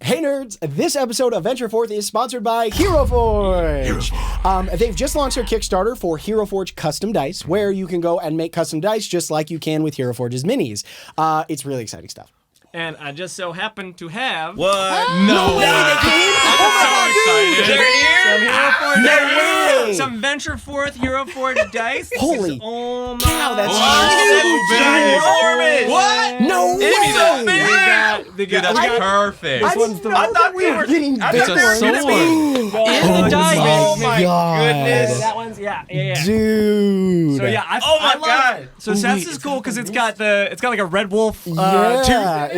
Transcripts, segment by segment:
Hey nerds, this episode of Venture Forth is sponsored by Hero Forge. They've just launched their Kickstarter for Hero Forge Custom Dice, where you can go and make custom dice just like you can with Hero Forge's minis. It's really exciting stuff. And I just so happen to have... What? No way! I'm so excited. They're here? No way! Some Venture Forth Hero Forge dice. Holy oh my cow, that's huge! What? No way! That's perfect. I thought we were getting bigger. It's a sword. In the dice. Oh my goodness. That one's, yeah. Dude. So yeah, I love. So Seth's is cool because it's got like a red wolf tooth.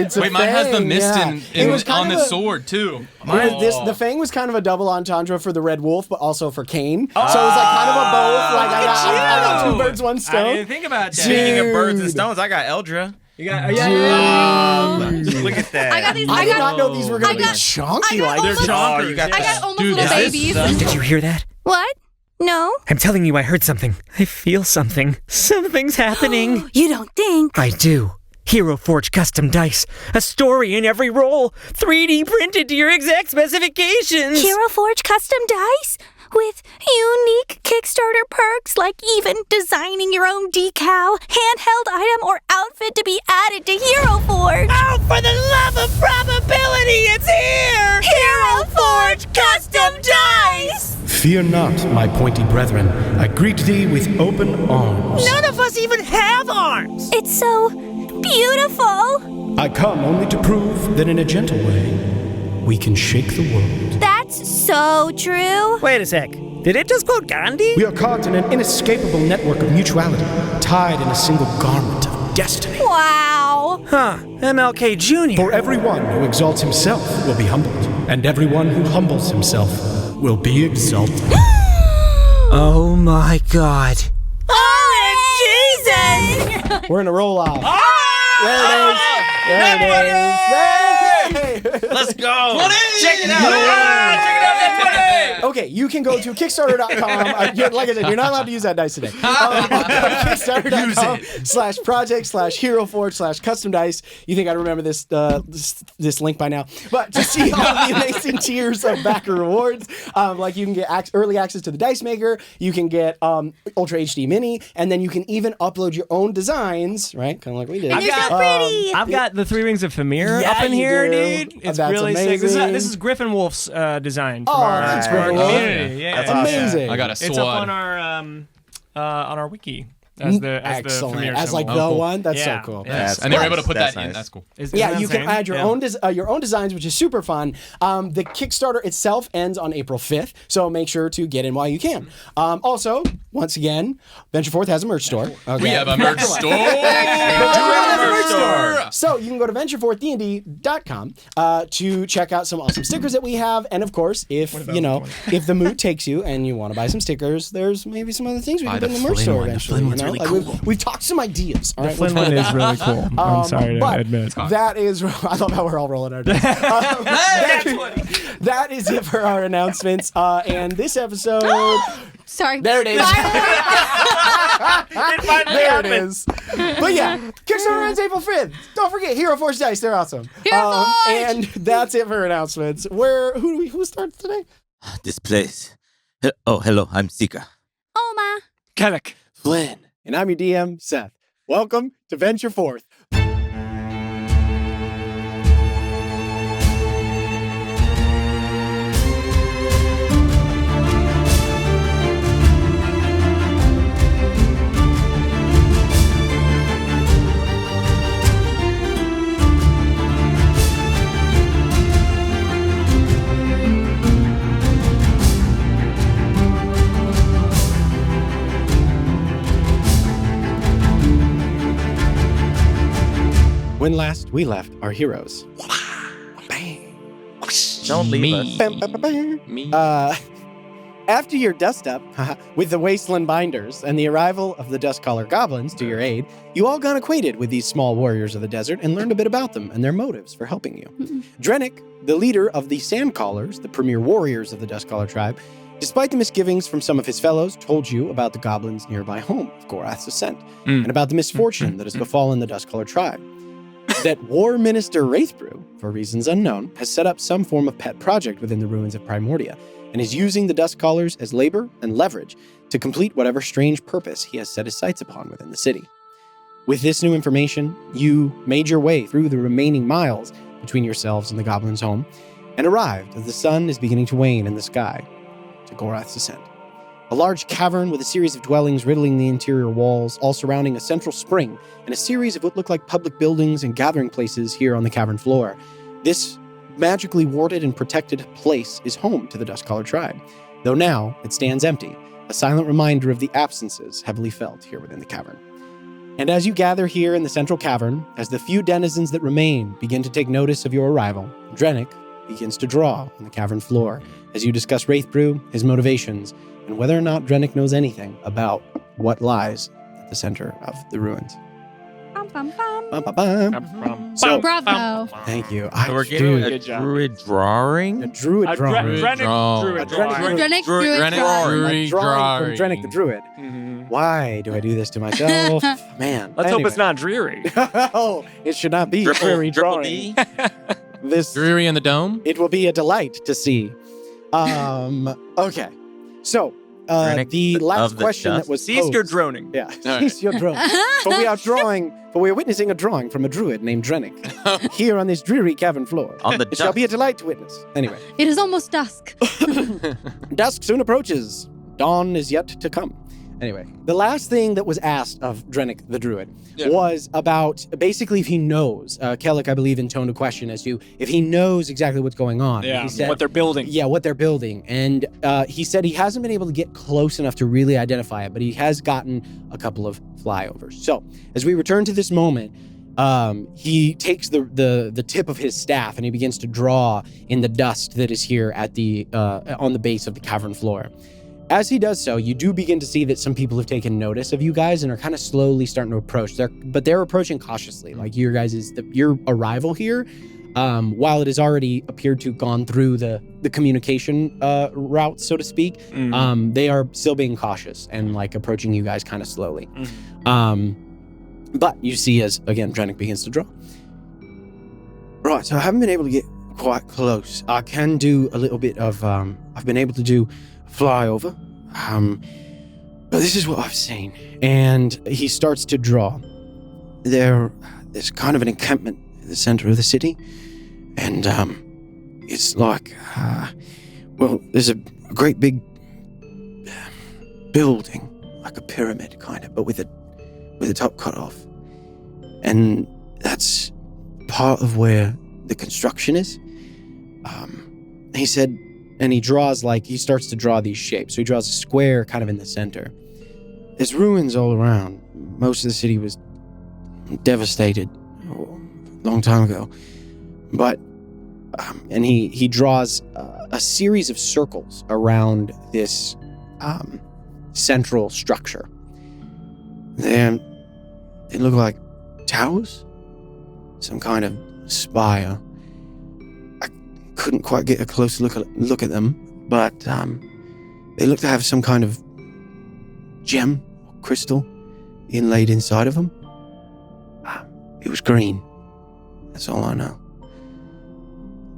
It's a Wait, mine has the mist on the sword too. The fang was kind of a double entendre for the red wolf, but also for Cain. So it was like kind of a both. Like I got two birds, one stone. I didn't think about that. Speaking of birds and stones, I got Eldra. You got Look at that. I got these. I did not know these were going to be chunky like they're this. chunky. You got I got almost little babies. Did you hear that? What? No. I'm telling you, I heard something. I feel something. Something's happening. You don't think? I do. Hero Forge Custom Dice. A story in every roll. 3D printed to your exact specifications. Hero Forge Custom Dice? With unique Kickstarter perks like even designing your own decal, handheld item, or outfit to be added to Hero Forge. Oh, for the love of probability, it's here! Hero Forge Custom Dice! Fear not, my pointy brethren. I greet thee with open arms. None of us even have arms! It's so beautiful. I come only to prove that in a gentle way, we can shake the world. That's so true. Wait a sec. Did it just quote Gandhi? We are caught in an inescapable network of mutuality, tied in a single garment of destiny. Wow. Huh. MLK Jr. For everyone who exalts himself will be humbled, and everyone who humbles himself will be exalted. Oh my god. Oh, We're in a roll off. There it is. Let's go. Check it out. Okay, you can go to Kickstarter.com. Like I said, you're not allowed to use that dice today. Kickstarter.com/project/HeroForge/custom dice. You think I remember this link by now? But to see all the amazing tiers of backer rewards, like you can get early access to the Dice Maker, you can get Ultra HD Mini, and then you can even upload your own designs, right? Kind of like we did. And you're so pretty. I've got the 3 Rings of Famir up in you here, do. dude. It's That's really amazing. sick. This is Griffin Wolf's design. From thanks, our Griffin Wolf. community. Yeah, That's amazing. I got a It's up sword. on our wiki as the Excellent. Famir As like symbol. the one? That's Yeah. so cool. Yes. And they were able to put That's that in. nice. That's cool. Isn't Yeah, that you can insane? add your own designs, which is super fun. The Kickstarter itself ends on April 5th, so make sure to get in while you can. Also, once again, Venture Forth has a merch store. Okay. We have a merch store. So you can go to ventureforthdnd.com to check out some awesome stickers that we have, and of course, if if the mood takes you and you want to buy some stickers, there's maybe some other things we can put in the merch store eventually. We've talked some ideas. All right, Flynn one is really cool. I'm sorry to admit. That is, I love how we're all rolling our dice. That is it for our announcements. And this episode, Sorry. there it is. There it is. But yeah, Kickstarter ends April 5th. Don't forget, Hero Forge Dice. They're awesome. Hero Forge! And that's it for announcements. Who starts today? This place. Hello, I'm Sika. Oma. Kellic. Flynn. And I'm your DM, Seth. Welcome to Venture Forth. When last we left our heroes. Don't leave us. Me. After your dust up with the Wasteland Binders and the arrival of the Dustcaller Goblins to your aid, you all got acquainted with these small warriors of the desert and learned a bit about them and their motives for helping you. Drennick, the leader of the Sandcallers, the premier warriors of the Dustcaller tribe, despite the misgivings from some of his fellows, told you about the goblins' nearby home of Gorath's Ascent and about the misfortune that has befallen the Dustcaller tribe. that War Minister Wraithbrew, for reasons unknown, has set up some form of pet project within the ruins of Primordia and is using the Duskcallers as labor and leverage to complete whatever strange purpose he has set his sights upon within the city. With this new information, you made your way through the remaining miles between yourselves and the Goblin's home and arrived as the sun is beginning to wane in the sky to Gorath's Ascent. A large cavern with a series of dwellings riddling the interior walls, all surrounding a central spring and a series of what look like public buildings and gathering places here on the cavern floor. This magically warded and protected place is home to the Duskcaller tribe, though now it stands empty, a silent reminder of the absences heavily felt here within the cavern. And as you gather here in the central cavern, as the few denizens that remain begin to take notice of your arrival, Drennick begins to draw on the cavern floor as you discuss Wraithbrew, his motivations, and whether or not Drennick knows anything about what lies at the center of the ruins. So, Bravo. thank you. So we're getting a Good job. druid drawing? A druid drawing. Drennick Druid drawing. Drennick Druid Drennick drawing. A drawing from Drennick the Druid. Mhm. Why do I do this to myself? Man. Let's hope Anyway. it's not dreary. Oh, it should not be dreary Triple drawing. D? This Drury in the dome? It will be a delight to see. Okay. So, Drennick the last of the question dust. that was Cease your posed- droning. Yeah, right. cease your drone. For we are witnessing a drawing from a druid named Drennick here on this dreary cavern floor. On the It shall be a dust. delight to witness. Anyway, It is almost dusk. dusk soon approaches. Dawn is yet to come. Anyway, the last thing that was asked of Drennick the Druid was about basically if he knows. Kellic, I believe, intoned a question as to if he knows exactly what's going on. Yeah, He said, what they're building. Yeah, what they're building. And he said he hasn't been able to get close enough to really identify it, but he has gotten a couple of flyovers. So as we return to this moment, he takes the tip of his staff and he begins to draw in the dust that is here at the on the base of the cavern floor. As he does so, you do begin to see that some people have taken notice of you guys and are kind of slowly starting to approach. They're approaching cautiously. Like your arrival here, while it has already appeared to have gone through the communication route, so to speak, they are still being cautious and like approaching you guys kind of slowly. But you see as, again, Drennick begins to draw. Right, so I haven't been able to get quite close. I can do a little bit of, I've been able to do flyover, but this is what I've seen. And he starts to draw. There's kind of an encampment in the center of the city, and it's like, there's a great big building, like a pyramid kind of, but with the top cut off. And that's part of where the construction is. He said, and he starts to draw these shapes. So he draws a square kind of in the center. There's ruins all around. Most of the city was devastated a long time ago. But, and he draws a series of circles around this central structure. They look like towers, some kind of spire. I couldn't quite get a close look at them, but they look to have some kind of gem or crystal inlaid inside of them. It was green. That's all I know.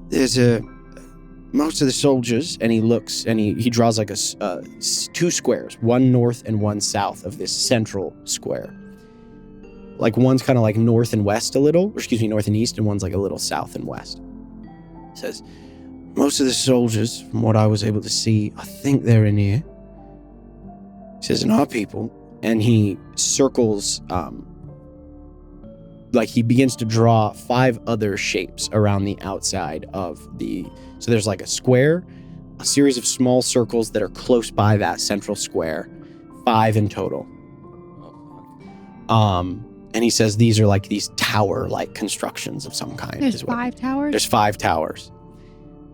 There's most of the soldiers, and he looks and he draws like two squares, one north and one south of this central square. Like one's kind of like north and west a little, north and east, and one's like a little south and west. It says, most of the soldiers, from what I was able to see, I think they're in here. It says, and our people, and he circles, like he begins to draw 5 other shapes around the outside of so there's like a square, a series of small circles that are close by that central square, 5 in total. And he says these are like these tower-like constructions of some kind. There's 5 towers? There's 5 towers.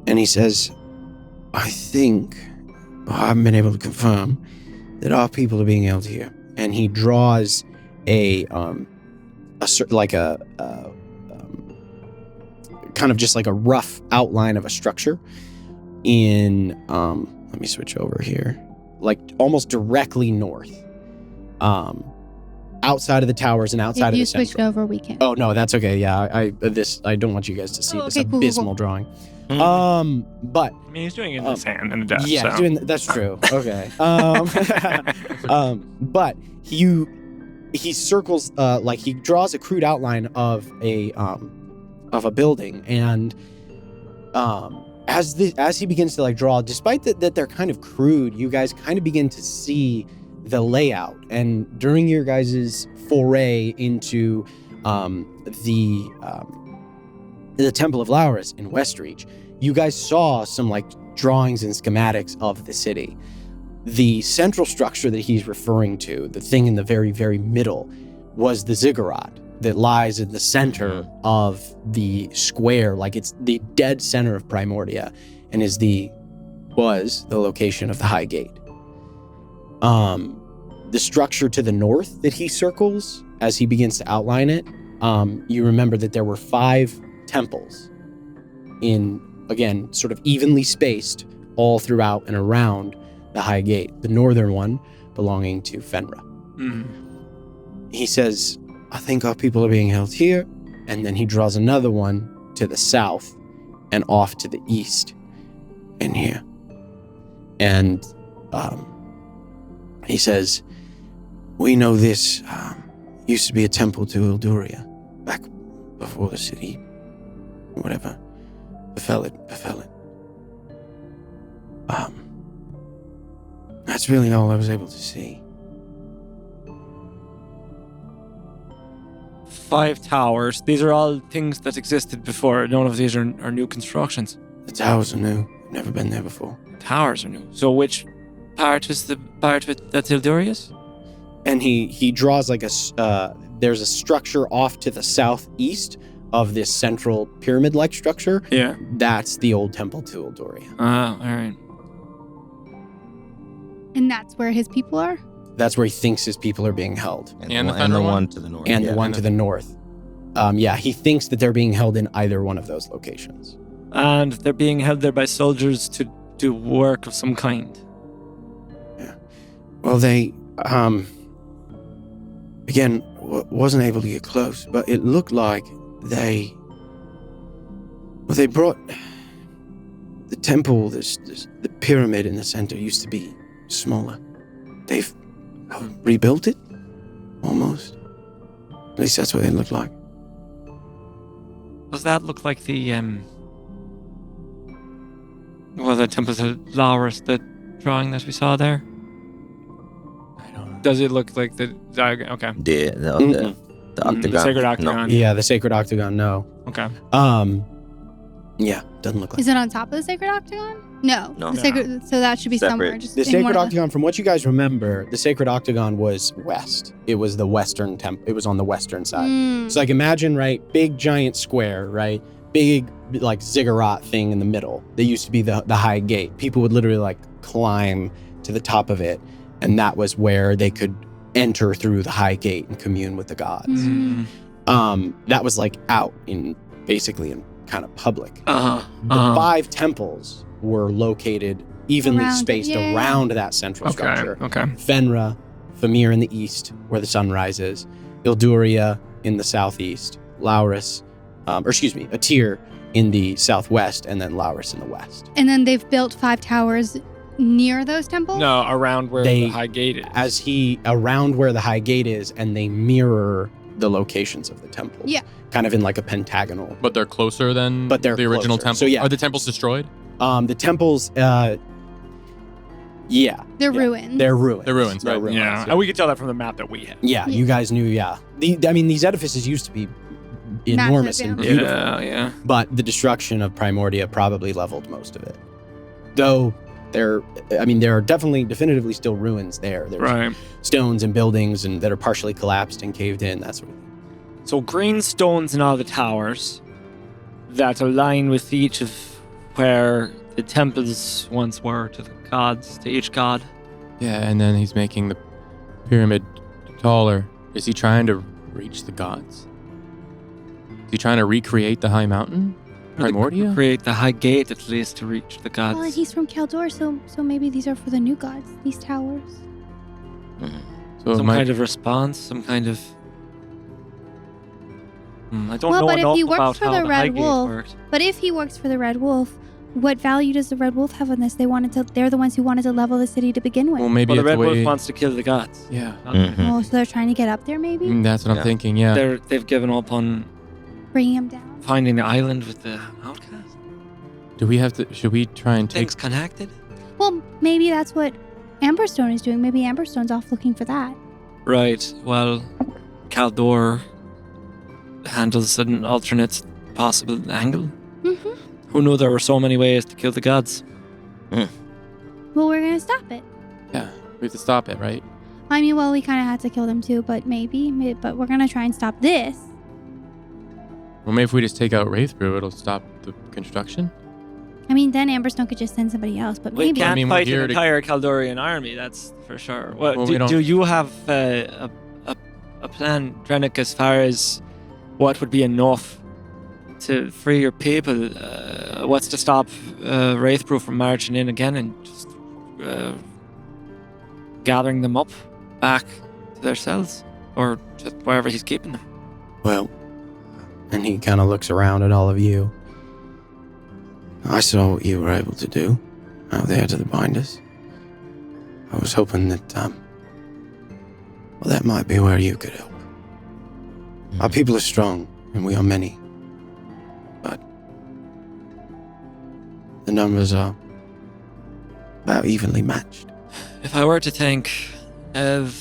And he says, I think, I haven't been able to confirm, that our people are being held here. And he draws kind of just like a rough outline of a structure in, let me switch over here, like almost directly north, outside of the towers and outside If of the you switched central. over, we can't. Oh no, that's okay. Yeah, I don't want you guys to see Oh, this okay, cool, abysmal cool. drawing. Mhm. But I mean, he's doing it in his hand in the desk. yeah, so. that's true. Okay. But he circles like he draws a crude outline of a building, and as he begins to like draw, despite that they're kind of crude, you guys kind of begin to see the layout. And during your guys' foray into the Temple of Laurus in Westreach, you guys saw some like drawings and schematics of the city. The central structure that he's referring to, the thing in the very, very middle, was the ziggurat that lies in the center of the square, like it's the dead center of Primordia, and was the location of the High Gate. The structure to the north that he circles as he begins to outline it, you remember that there were 5 temples in, again, sort of evenly spaced all throughout and around the High Gate, the northern one belonging to Fenra. He says, I think our people are being held here, and then he draws another one to the south and off to the east and here. And he says, we know this used to be a temple to Elduria back before the city, whatever, befell it. That's really all I was able to see. 5 towers. These are all things that existed before. None of these are new constructions. The towers are new. I've never been there before. Towers are new. So which part is the part that's Eldurius? And he draws like there's a structure off to the southeast of this central pyramid-like structure. Yeah. That's the old temple to Eldoria. All right. And that's where his people are? That's where he thinks his people are being held. And the one to the north. And the one to the north. He thinks that they're being held in either one of those locations. And they're being held there by soldiers to do work of some kind. Yeah. Well, they, again, wasn't able to get close, but it looked like they brought the temple, the pyramid in the center used to be smaller. They've rebuilt it, almost. At least that's what it looked like. Does that look like the temples of Laurus, the drawing that we saw there? I don't know. Does it look like the diagram? Okay. The octagon. Sacred No. octagon. Yeah, the sacred octagon, no. Okay. Yeah, doesn't look like Is it on top of the sacred octagon? No. No. The sacred, so that should be Separate. somewhere. Just the in sacred one of the- octagon. From what you guys remember, the sacred octagon was west. It was the western temple. It was on the western side. Mm. So like imagine, right, big giant square, right, big like ziggurat thing in the middle. That used to be the High Gate. People would literally like climb to the top of it, and that was where they could enter through the High Gate and commune with the gods. Mhm. That was like out in basically in kind of public. Uh-huh. The 5 temples were located evenly Around it, spaced yeah. around that central structure. Okay. Fenra, Famir in the east, where the sun rises, Ilduria in the southeast, Laurus, Atir in the southwest, and then Laurus in the west. And then they've built 5 towers near those temples? No, around where They- the High Gate is. Around where the High Gate is, and they mirror the locations of the temples. Yeah. Kind of in like a pentagonal. But they're closer than But they're the original closer. temple. So, yeah. Are the temples destroyed? The temples, yeah. They're yeah. ruins. They're ruins. They're ruins, They're right. ruins. Yeah, and we could tell that from the map that we have. Yeah, Yeah. you guys knew, yeah. These edifices used to be enormous Massive, and yeah. beautiful. Yeah. But the destruction of Primordia probably leveled most of it. Though there are definitively still ruins there. There's Right. stones and buildings and that are partially collapsed and caved in, that sort of thing. So green stones in all the towers that align with each of where the temples once were to the gods, to each god. Yeah, and then he's making the pyramid taller. Is he trying to reach the gods? Is he trying to recreate the high mountain? Primordia? Create the High Gate at least to reach the gods. Well, and he's from Kaldor, so maybe these are for the new gods, these towers. So So Some kind of response, some kind of... I don't know but if enough he works about for how the the Red Highgate Wolf, works. but if he works for the Red Wolf, what value does the Red Wolf have on this? They're the ones who wanted to level the city to begin with. Well, maybe Well, the it's Red the way... Wolf wants to kill the gods. Yeah. Oh, so they're trying to get up there, maybe? That's what I'm thinking, yeah. They've given up on Bringing him down? finding the island with the outcast. Do we have to... Should we try and take... Things connected? Well, maybe that's what Amberstone is doing. Maybe Amberstone's off looking for that. Right, well, Caldor handles an alternate possible angle. Mm-hmm. Who knew there were so many ways to kill the gods? Well, we're gonna stop it. Yeah, we have to stop it, right? I mean, well, we kind of had to kill them too, but but we're gonna try and stop this. Well, maybe if we just take out Wraithbrew, it'll stop the construction? Mm-hmm. I mean, then Amberstone could just send somebody else, but We maybe. can't I mean, we're fight here an to- entire Caldorian army, that's for sure. Well, we don't- Do you have a plan, Drennick, as far as what would be enough to free your people? What's to stop Wraithbrew from marching in again and just gathering them up back to their cells? Or just wherever he's keeping them? Well, and he kind of looks around at all of you. I saw what you were able to do out there to the binders. I was hoping that, well, that might be where you could help. Our people are strong, and we are many. But the numbers are about evenly matched. If I were to think of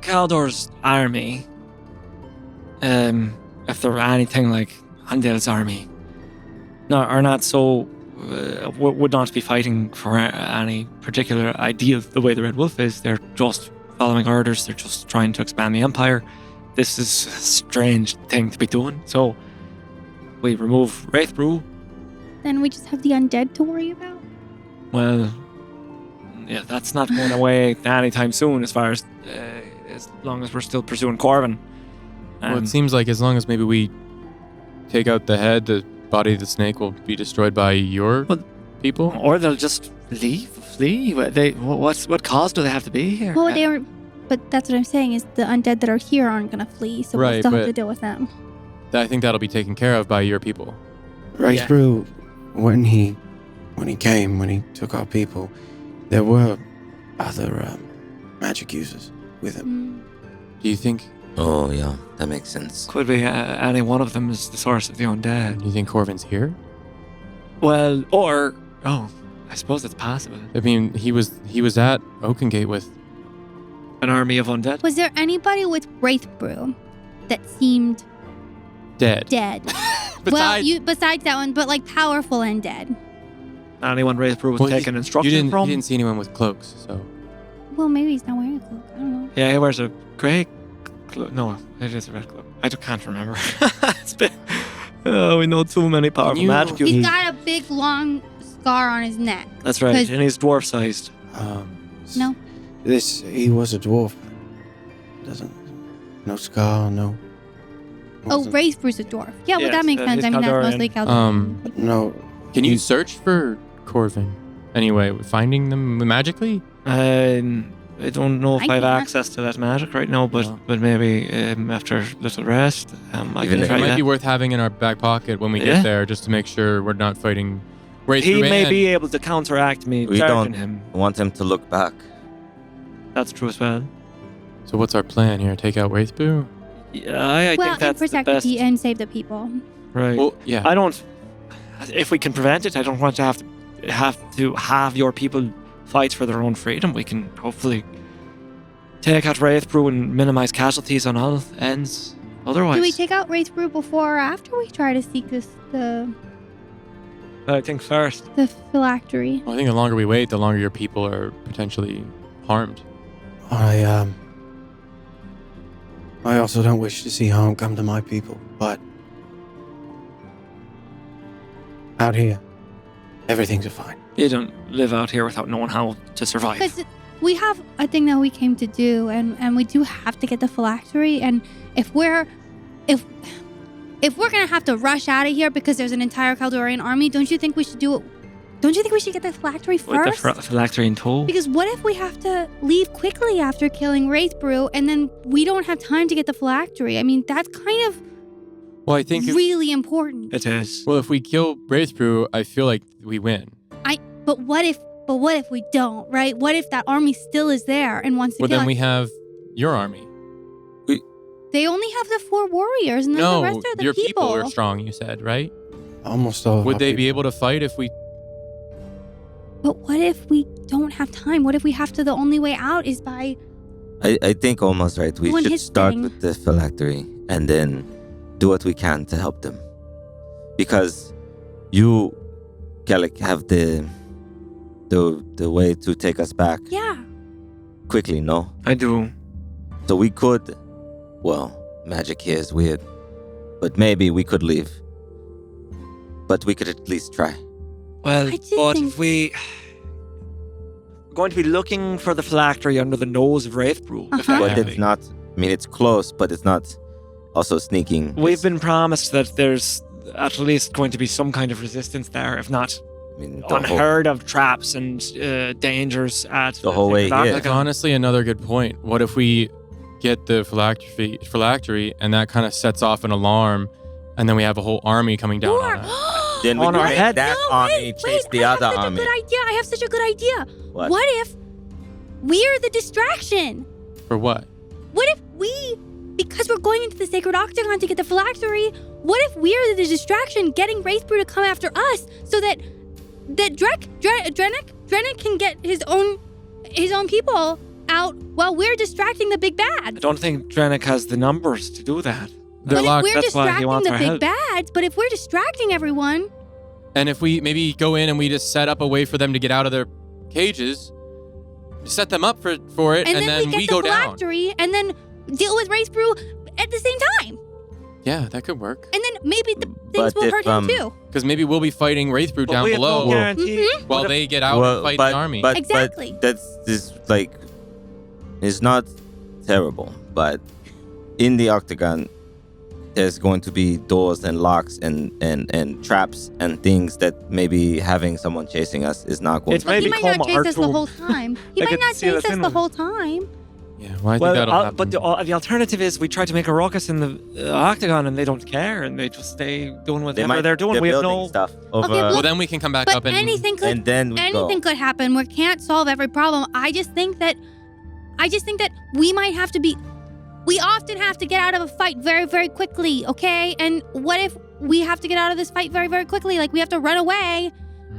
Caldor's army, if there were anything like Andel's army, are not so would not be fighting for any particular ideal the way the Red Wolf is. They're just following orders. They're just trying to expand the empire. This is a strange thing to be doing. So we remove Wraithbrew. Then we just have the undead to worry about. Well, yeah, that's not going away anytime soon. As long as we're still pursuing Corvin. Well, it seems like as long as maybe we take out the head, the body of the snake will be destroyed by your people? Or they'll just flee. What cause do they have to be here? Well, they aren't. But that's what I'm saying is the undead that are here aren't gonna flee, so we'll Right, still have but- to deal with them. I think that'll be taken care of by your people. Wraithbrew, when he came, when he took our people, there were other magic users with him. Do you think... Oh, yeah, that makes sense. Could be any one of them is the source of the undead. Do you think Corvin's here? Well, I suppose it's possible. I mean, he was at Oakengate with... An army of undead? Was there anybody with Wraithbrew that seemed dead? Besides that one, but like powerful and dead. Anyone Wraithbrew was taking instruction from? You didn't see anyone with cloaks, so... Well, maybe he's not wearing a cloak. I don't know. Yeah, he wears a grey cloak. No, it is a red cloak. I can't remember. It's been... we know too many powerful magic users. He's got a big, long scar on his neck. That's right, and he's dwarf-sized. No. He was a dwarf. No scar, no. Oh, Wraithbrew's a dwarf. Yeah, well, Yes, that makes sense. he's I mean, that's Caldorian. mostly Caldorian. No. Can you search for Corvin? Anyway, finding them magically? I don't know if I have can't. access to that magic right now, but maybe after a little rest, I can It try might that. be worth having in our back pocket when we Yeah. get there, just to make sure we're not fighting right He through may and- be able to counteract me We charging don't him. want him to look back. That's true as well. So what's our plan here? Take out Wraithbrew? Yeah, I well, think that's the and protect best. and save the people. Right. Well, yeah. I don't. If we can prevent it, I don't want to have your people fight for their own freedom. We can hopefully take out Wraithbrew and minimize casualties on all ends. Otherwise, Do we take out Wraithbrew before or after we try to seek the I think first. phylactery? Well, I think the longer we wait, the longer your people are potentially harmed. I also don't wish to see harm come to my people, but out here, everything's fine. You don't live out here without knowing how to survive. Because we have a thing that we came to do, and we do have to get the phylactery. And if we're gonna have to rush out of here because there's an entire Caldorian army, don't you think we should do it Don't you think we should get the phylactery first? With the phylactery in tow? Because what if we have to leave quickly after killing Wraithbrew and then we don't have time to get the phylactery? I mean, that's kind of I think really important. It is. Well, if we kill Wraithbrew, I feel like we win. But what if we don't, right? What if that army still is there and wants to Well, kill then us? we have your army. They only have the 4 warriors and then the rest are the your people are strong, you said, right? Almost all. Would they be able to fight if we... But what if we don't have time? What if we have to, the only way out is by... I think almost right. We Doing should his start thing. with the phylactery and then do what we can to help them. Because you, Kellic, have the way to take us back Yeah. quickly, no? I do. So we could... Well, magic here is weird. But maybe we could leave. But we could at least try. Well, I just but think- if we're going to be looking for the phylactery under the nose of Wraithbrew. Uh-huh. But effectively. it's not... I mean, it's close, but it's not also sneaking. We've been promised that there's at least going to be some kind of resistance there, if not I mean, the whole, unheard of traps and dangers at The whole way here. That's honestly another good point. What if we get the phylactery and that kind of sets off an alarm and then we have a whole army coming down on us? then we on can our make head. that army chase the other army. I have such a good idea. What? What if we're the distraction? For what? What if we, because we're going into the Sacred Octagon to get the phylactery, what if we're the distraction getting Wraithbrew to come after us so that Drennick can get his own people out while we're distracting the big I bad? don't think Drennick has the numbers to do that. They're But locked. if we're That's why he distracting wants the our big help. bads, but if we're distracting everyone, And if we maybe go in and we just set up a way for them to get out of their cages, set them up for it, and and then we get go the down. phylactery, and then deal with Wraithbrew at the same time. Yeah, that could work. And then maybe the things But will if, hurt him too. Because maybe we'll be fighting Wraithbrew But down we have no below guarantee. while they get out and fight the army. But Exactly. that's just like, it's not terrible, but in the octagon, there's going to be doors and locks and traps and things that maybe having someone chasing us is not going It's to. But he maybe might not call chase our us the tomb. whole time. He They might could not seal chase us us in the with- whole time. Yeah, well, I think that'll happen. But the alternative is we try to make a ruckus in the octagon and they don't care and they just stay doing whatever they're doing. We have building no. stuff over, Okay, well, then we can come back But up and anything could and then we anything go. could happen. We can't solve every problem. I just think that we might have to be. We often have to get out of a fight very, very quickly. Okay, and what if we have to get out of this fight very, very quickly? Like we have to run away,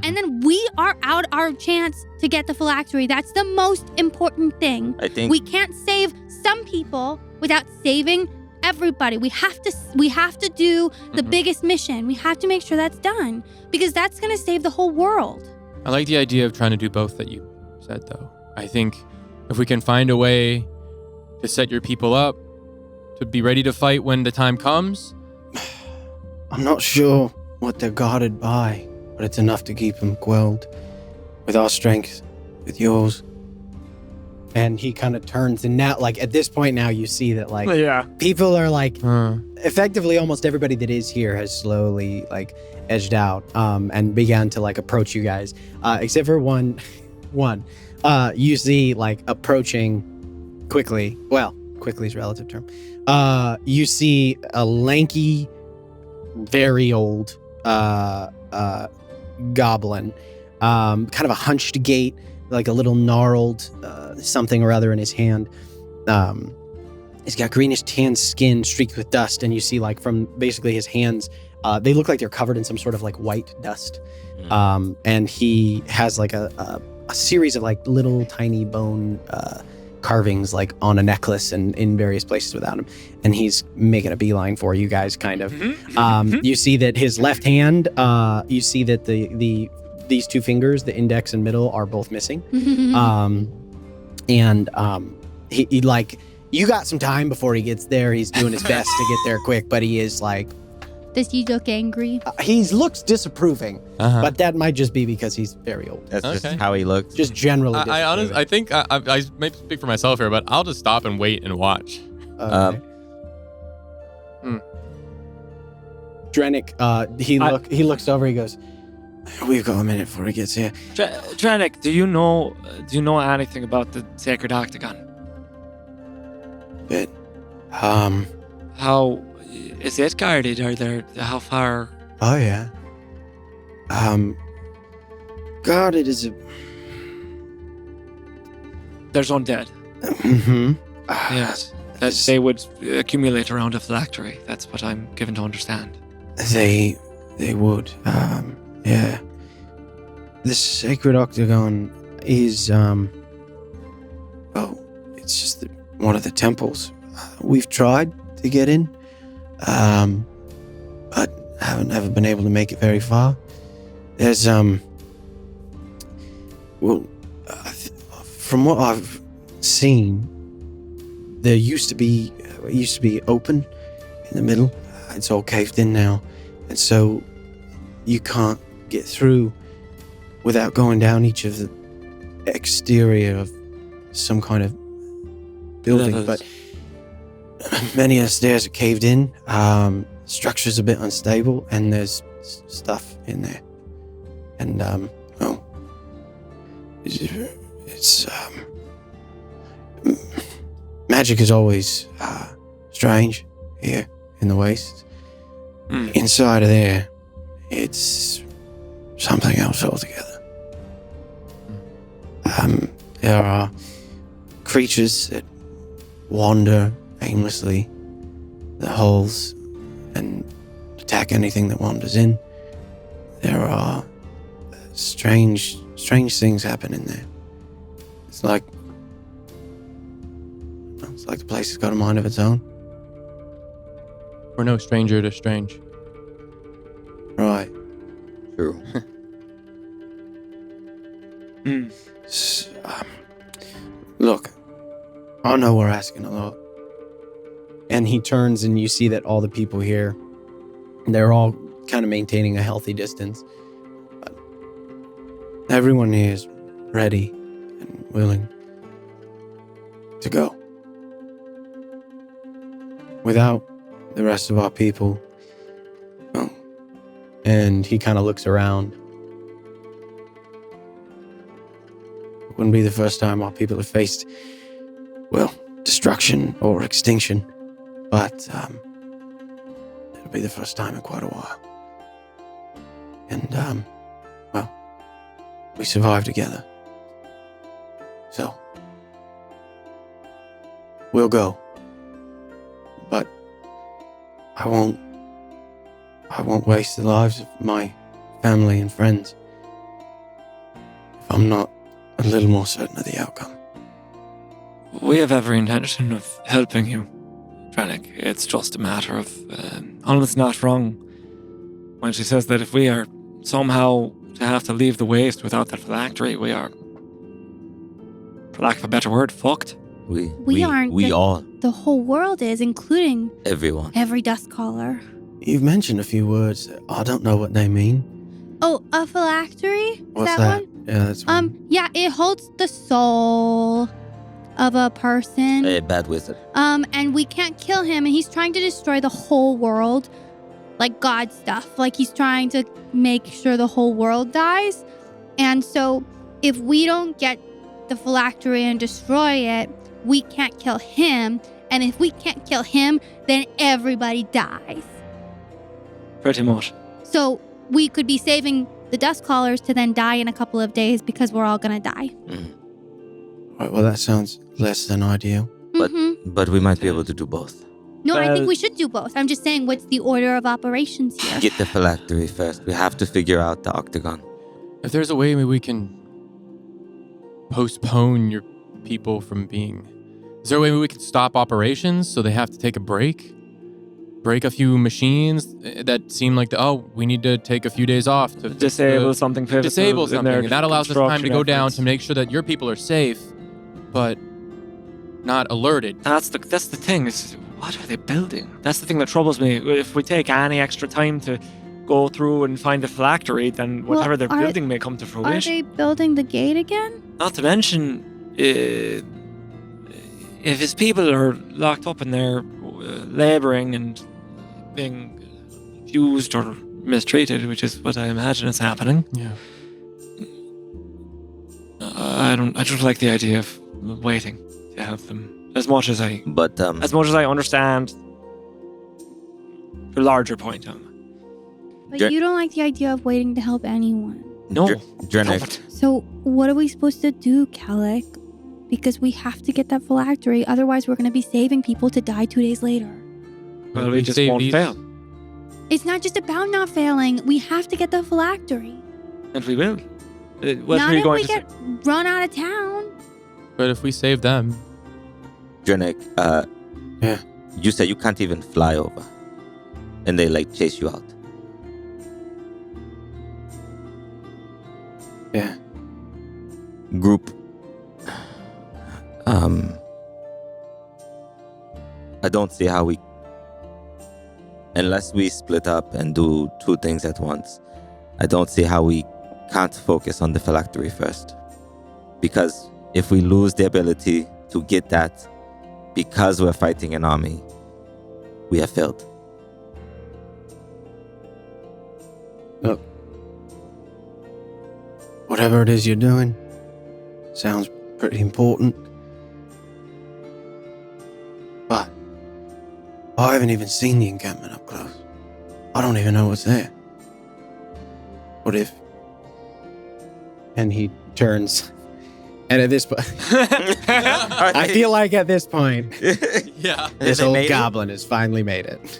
and then we are out our chance to get the phylactery. That's the most important thing. I think We can't save some people without saving everybody. We have to do the biggest mission. We have to make sure that's done because that's going to save the whole world. I like the idea of trying to do both that you said, though. I think if we can find a way to set your people up to be ready to fight when the time comes. I'm not sure what they're guarded by, but it's enough to keep them quelled. With our strength, with yours. And he kind of turns, and now, like, at this point now, you see that, like, Yeah. people are, like, Huh. effectively almost everybody that is here has slowly, like, edged out and began to, like, approach you guys. Except for one. You see, like, approaching quickly. Well, quickly is a relative term. You see a lanky, very old goblin, kind of a hunched gait, like a little gnarled something or other in his hand. He's got greenish tan skin streaked with dust, and you see, like, from basically his hands, they look like they're covered in some sort of, like, white dust. And he has, like, a series of, like, little tiny bone carvings, like, on a necklace and in various places without him. And he's making a beeline for you guys, kind of. You see that his left hand, you see that these two fingers, the index and middle, are both missing. He like, you got some time before he gets there. He's doing his best to get there quick, but he is like, Does he look angry? he looks disapproving, Uh-huh. but that might just be because he's very old. That's just Okay. how he looks. Just generally I disapproving. honestly, I think I may speak for myself here, but I'll just stop and wait and watch. Okay. Drennick, he looks over. He goes, We've got a minute before he gets here. Dranik, do you know anything about the Sacred Octagon? Bit. How is it guarded? How far? Oh yeah. Guarded is a. There's undead. Mm-hmm. Yes. That they would accumulate around a phylactery. That's what I'm given to understand. They would. Yeah. The Sacred Octagon is it's just one of the temples. We've tried to get in, but haven't ever been able to make it very far. There's from what I've seen, it used to be open in the middle. It's all caved in now, and so you can't get through without going down each of the exterior of some kind of building. Levels. But many of the stairs are caved in. Structure's a bit unstable, and there's stuff in there. And it's magic is always strange here in the Waste. Inside of there, it's something else altogether. There are creatures that wander aimlessly the halls and attack anything that wanders in. There are strange things happen in there. It's like the place has got a mind of its own. We're no stranger to strange. Right. True. Look, I know we're asking a lot. And he turns and you see that all the people here, they're all kind of maintaining a healthy distance. But everyone here is ready and willing to go. Without the rest of our people. Oh. And he kind of looks around. It wouldn't be the first time our people have faced, destruction or extinction. But it'll be the first time in quite a while. And, we survived together. So, we'll go. But I won't waste the lives of my family and friends if I'm not a little more certain of the outcome. We have every intention of helping you, Dranik. It's just a matter of Alma's not wrong when she says that if we are somehow to have to leave the Waste without that phylactery, we are, for lack of a better word, fucked. We aren't. We all. The whole world is, including Everyone. every dust caller. You've mentioned a few words. I don't know what they mean. Oh, a phylactery? Is What's that that? one? Yeah, that's one. Yeah, it holds the soul of a person. A bad wizard. And we can't kill him, and he's trying to destroy the whole world. Like God stuff. Like he's trying to make sure the whole world dies. And so if we don't get the phylactery and destroy it, we can't kill him. And if we can't kill him, then everybody dies. Pretty much. So we could be saving the dust callers to then die in a couple of days because we're all gonna die. Right, well, that sounds less than ideal. But we might be able to do both. No, I think we should do both. I'm just saying, what's the order of operations here? Get the phylactery first. We have to figure out the octagon. If there's a way we can postpone your people from being... Is there a way we could stop operations so they have to take a break? Break a few machines that seem like, we need to take a few days off to disable something. Disable something. And that allows us time to go down efforts. to make sure that your people are safe, but not alerted. That's the thing. Is what are they building? That's the thing that troubles me. If we take any extra time to go through and find the phylactery, then whatever they're building may come to fruition. Are they building the gate again? Not to mention, if his people are locked up in there, laboring and being fused or mistreated, which is what I imagine is happening. Yeah. I don't like the idea of waiting to help them as much as I understand the larger point of it. But you don't like the idea of waiting to help anyone. No. Drenek. So what are we supposed to do, Kellic? Because we have to get that phylactery, otherwise we're going to be saving people to die 2 days later. Well, we just won't fail. It's not just about not failing. We have to get the phylactery. And we will. Not if we get run out of town. But if we save them... Drenek, Yeah. you said you can't even fly over. And they, like, chase you out. Yeah. Group. I don't see how we... Unless we split up and do 2 things at once, I don't see how we can't focus on the phylactery first. Because if we lose the ability to get that because we're fighting an army, we have failed. Look, whatever it is you're doing sounds pretty important. But I haven't even seen the encampment up close. I don't even know what's there. What if... And he turns... And at this point... I feel like at this point... Yeah. This They old made it? goblin has finally made it.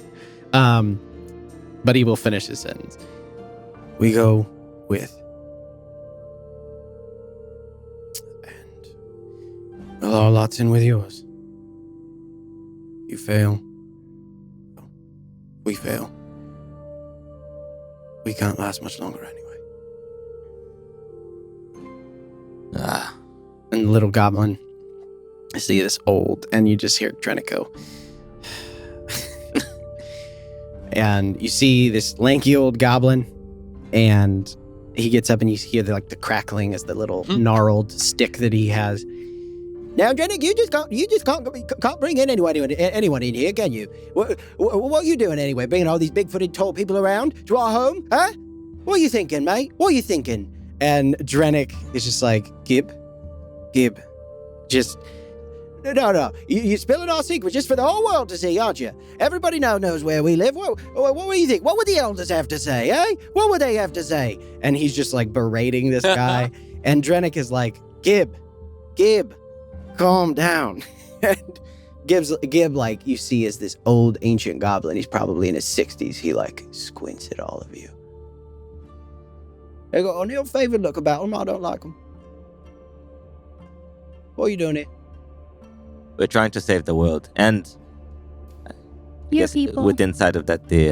But he will finish his sentence. We go with... And... Well, our lot's in with yours. You fail. We fail. We can't last much longer anyway. And the little goblin, I see this old, and you just hear Drenek go. And you see this lanky old goblin, and he gets up and you hear the crackling as the little gnarled stick that he has. Now, Drenek, you just can't bring in anyone in here, can you? What are you doing anyway? Bringing all these big-footed tall people around to our home, huh? What are you thinking, mate? What are you thinking? And Drenek is just like, Gib, just... No. You're spilling our secrets just for the whole world to see, aren't you? Everybody now knows where we live. What do you think? What would the elders have to say, eh? What would they have to say? And he's just like berating this guy. And Drenek is like, Gib, calm down. And Gib, like, you see is this old ancient goblin. He's probably in his 60s. He like squints at all of you. They got an ill-favored look about him. I don't like him. What are you doing here? We're trying to save the world, and Your people. with inside of that the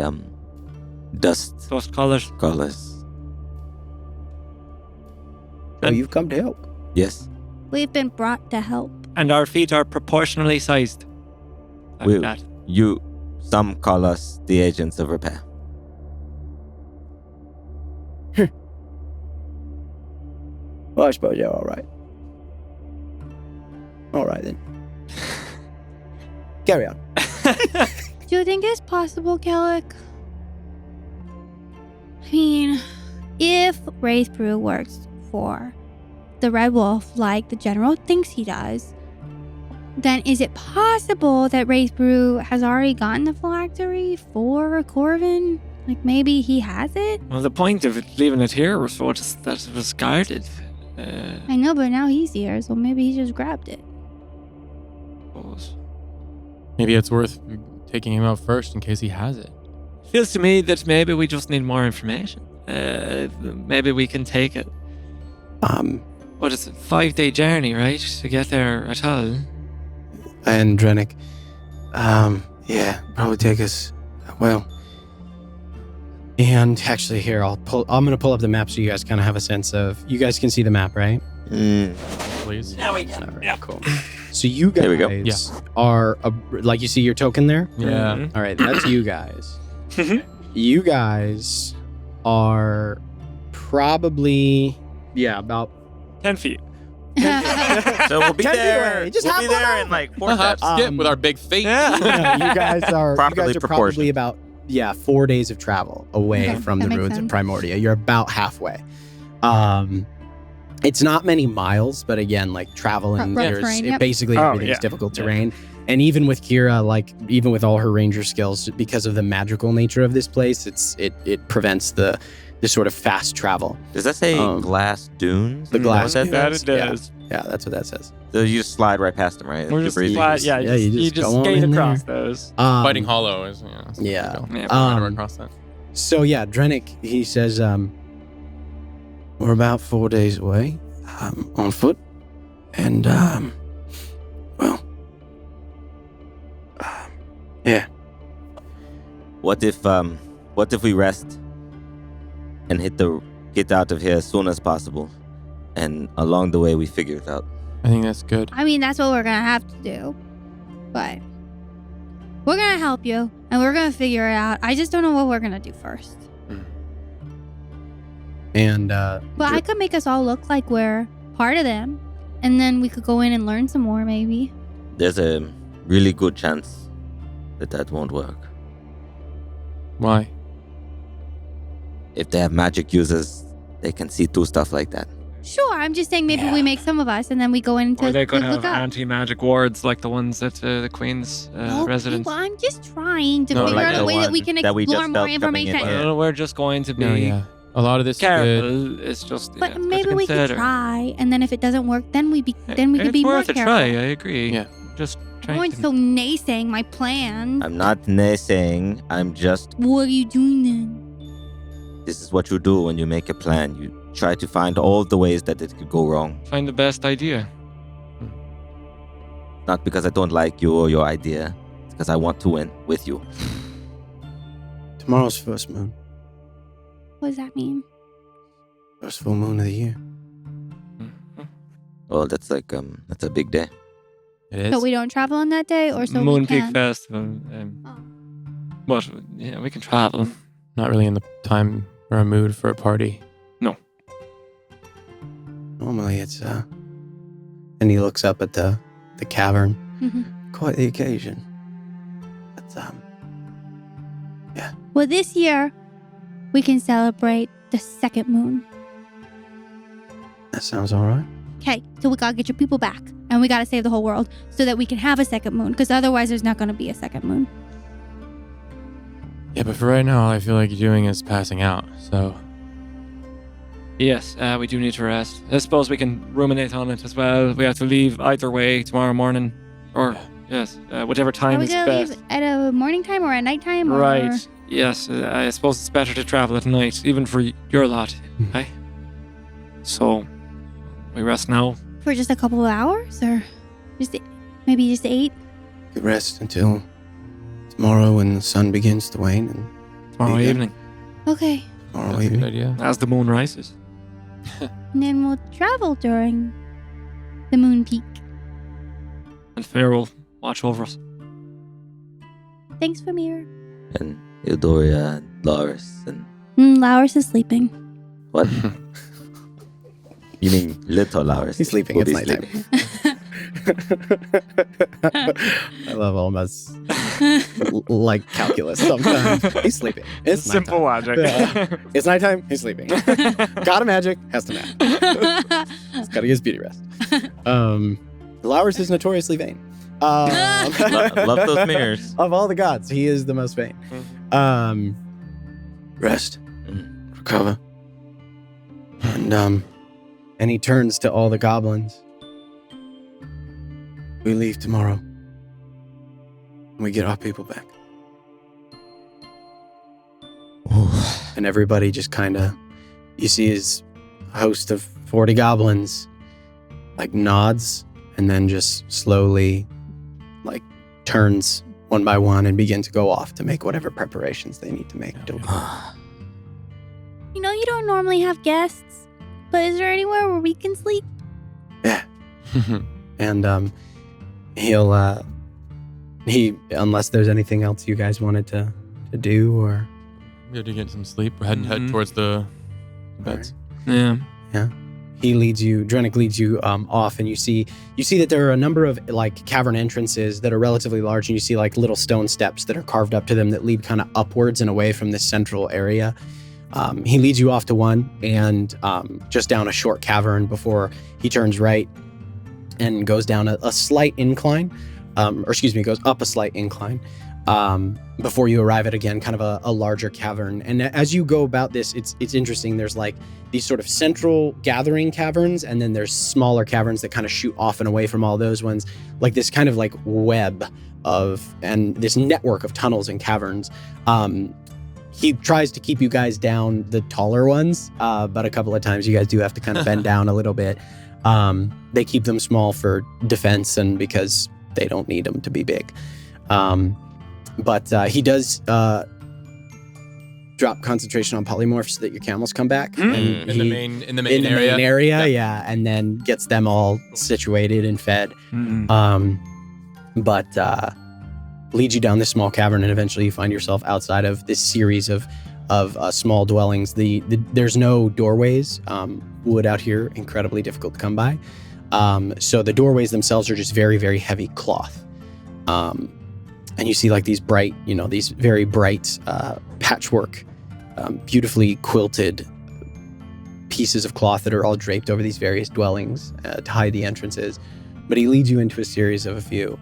dust colors. Oh, you've come to help. Yes. We've been brought to help. And our feet are proportionally sized. Like that. Some call us the agents of repair. Well, I suppose you're all right. All right, then. Carry on. Do you think it's possible, Kellic? I mean, if Wraith Brew works for the Red Wolf like the General thinks he does, then is it possible that Wraith Brew has already gotten the phylactery for Corvin? Like, maybe he has it? Well, the point of leaving it here was that it was guarded. I know, but now he's here, so maybe he just grabbed it. Maybe it's worth taking him out first in case he has it. Feels to me that maybe we just need more information. Maybe we can take it. What is it? 5-day journey, right? To get there at all. And Drenek, yeah, probably take us, well. And actually here, I'm going to pull up the map so you guys kind of have a sense of, you guys can see the map, right? Please. Now we can. Yeah, cool. So you guys There we go. are, like, you see your token there? Yeah. Mhm. All right, that's you guys. You guys are probably, about 10 feet. So we'll be 10 feet there. away. Just we'll hop be on there over. in like 4 steps. Skip with our big feet. you guys are Properly probably proportioned. about 4 days of travel away Okay, from that the makes ruins of sense. Primordia. You're about halfway. It's not many miles, but again, like traveling, Rough there's terrain, yep. basically everything's difficult terrain. And even with Kira, like even with all her ranger skills, because of the magical nature of this place, it prevents the sort of fast travel. Does that say glass dunes? The glass Is that dunes? That it does. Yeah, that's what that says. So you just slide right past them, right? We're Super just easy. flat, you just go on skate in across there. those. Fighting Hollow is Yeah. We're across that. So yeah, Drennick, he says, we're about 4 days away, on foot, and yeah. What if we rest and get out of here as soon as possible, and along the way we figure it out? I think that's good. I mean, that's what we're gonna have to do. But we're gonna help you, and we're gonna figure it out. I just don't know what we're gonna do first. And But I could make us all look like we're part of them, and then we could go in and learn some more, maybe. There's a really good chance that won't work. Why? If they have magic users, they can see through stuff like that. Sure, I'm just saying maybe we make some of us, and then we go in to Or they could look have up. anti-magic wards like the ones at the Queen's Okay, residence. well, I'm just trying to No, figure like out the a way that we one can that we explore just more felt coming in. information. Yeah. We're just going to be No, yeah. A lot of this is good. careful. It's just But to maybe we could consider. try, and then if it doesn't work, then we could be more It's worth a careful. try. I agree. Yeah. Just No trying one's to. so naysaying my plans. I'm not naysaying. I'm just. What are you doing then? This is what you do when you make a plan. You try to find all the ways that it could go wrong. Find the best idea. Not because I don't like you or your idea. It's because I want to win with you. tomorrow's first moon, What does that mean? first full moon of the year. Oh, that's a big day. It is. So we don't travel on that day, or so Moon we Peak can? Festival. Oh. But yeah, we can travel. Not really in the time or a mood for a party. Normally it's and he looks up at the cavern. Mhm. Quite the occasion. But Well, this year we can celebrate the second moon. that sounds all right. Okay, so we gotta get your people back, and we gotta save the whole world so that we can have a second moon. Because otherwise, there's not gonna be a second moon. Yeah, but for right now, all I feel like you're doing is passing out. So Yes, we do need to rest. I suppose we can ruminate on it as well. We have to leave either way tomorrow morning, or yes, whatever Are time we is gonna best. leave at a morning time or a nighttime? Or... Right. Yes, I suppose it's better to travel at night, even for your lot. Okay. So we rest now. For just a couple of hours, or maybe just 8. Could rest until tomorrow when the sun begins to wane, and Tomorrow Yeah. evening, Okay, tomorrow that's a good evening. idea. as the moon rises. and then we'll travel during the moon peak. And Fair will watch over us. Thanks, Famir. And Eudoria and Loris and Lowers is sleeping. what? You mean little Loris? He's sleeping. Will It's be nighttime. I love almost like calculus sometimes. He's sleeping. It's Simple nighttime. logic. Yeah. It's nighttime. He's sleeping. Got a magic. Has to nap. He's got to get his beauty rest. Lowers is notoriously vain. Love those mirrors. Of all the gods, he is the most vain. Rest, recover, and he turns to all the goblins. We leave tomorrow. And we get our people back. And everybody just kind of, you see his host of 40 goblins, like nods, and then just slowly, like, turns one by one and begin to go off to make whatever preparations they need to make. You know, you don't normally have guests, but is there anywhere where we can sleep? Yeah. And he'll unless there's anything else you guys wanted to do, or Good to get some sleep. We're head towards the beds. Yeah. Drennick leads you off, and you see that there are a number of like cavern entrances that are relatively large, and you see like little stone steps that are carved up to them that lead kind of upwards and away from this central area. He leads you off to one, and just down a short cavern before he turns right and goes down a slight incline, goes up a slight incline before you arrive at, again, kind of a larger cavern. And as you go about this, it's interesting. There's like these sort of central gathering caverns, and then there's smaller caverns that kind of shoot off and away from all those ones, like this kind of like web and this network of tunnels and caverns. He tries to keep you guys down the taller ones, but a couple of times you guys do have to kind of bend down a little bit. They keep them small for defense and because they don't need them to be big. But he does drop concentration on polymorphs so that your camels come back. And in the main area. Yeah, and then gets them all situated and fed. But leads you down this small cavern, and eventually you find yourself outside of this series of small dwellings. There's no doorways. Wood out here, incredibly difficult to come by. So the doorways themselves are just very, very heavy cloth. And you see like these bright, these very bright patchwork, beautifully quilted pieces of cloth that are all draped over these various dwellings to hide the entrances. But he leads you into a series of a few.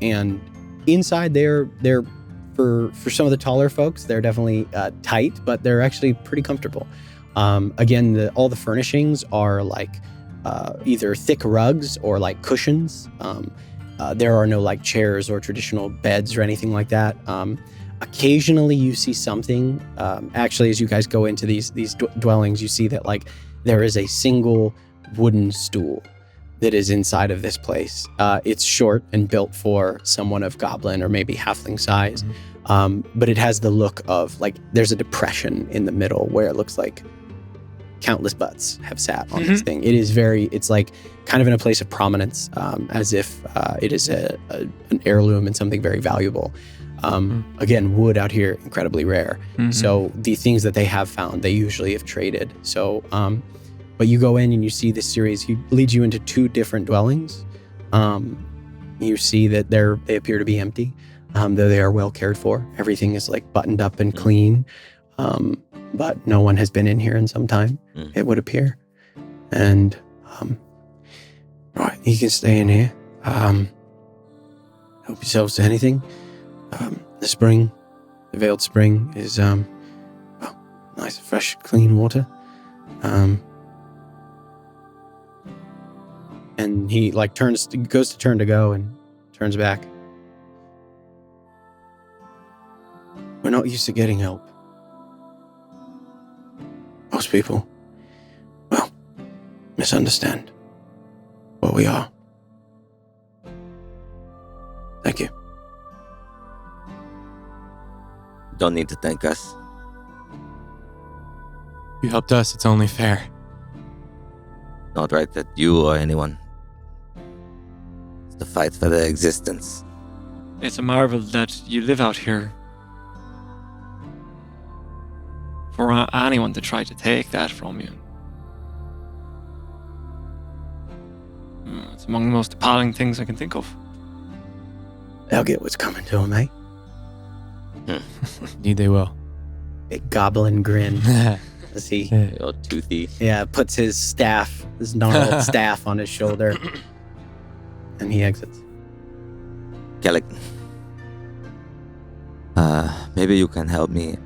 And inside they're for some of the taller folks, they're definitely tight, but they're actually pretty comfortable. Again, all the furnishings are like either thick rugs or like cushions. There are no like chairs or traditional beds or anything like that. Occasionally you see something. Actually, as you guys go into these dwellings, you see that like there is a single wooden stool that is inside of this place. It's short and built for someone of goblin or maybe halfling size. But it has the look of like there's a depression in the middle where it looks like countless butts have sat on this thing. It's like kind of in a place of prominence, as if it is an heirloom and something very valuable. Again, wood out here, incredibly rare. So the things that they have found, they usually have traded. So, but you go in and you see this series. He leads you into two different dwellings. You see that they appear to be empty, though they are well cared for. Everything is like buttoned up and clean. But no one has been in here in some time, it would appear. And, right, you can stay in here. Help yourselves to anything. The veiled spring is, nice, fresh, clean water. And he like goes to turn to go and turns back. We're not used to getting help. Most people, misunderstand what we are. Thank you. Don't need to thank us. You helped us, it's only fair. Not right that you or anyone. It's the fight for their existence. It's a marvel that you live out here. For anyone to try to take that from you. It's among the most appalling things I can think of. They'll get what's coming to them, eh? Indeed they will. Big goblin grin. As he, All toothy. puts his gnarled staff on his shoulder. And he exits. Kellic. Maybe you can help me.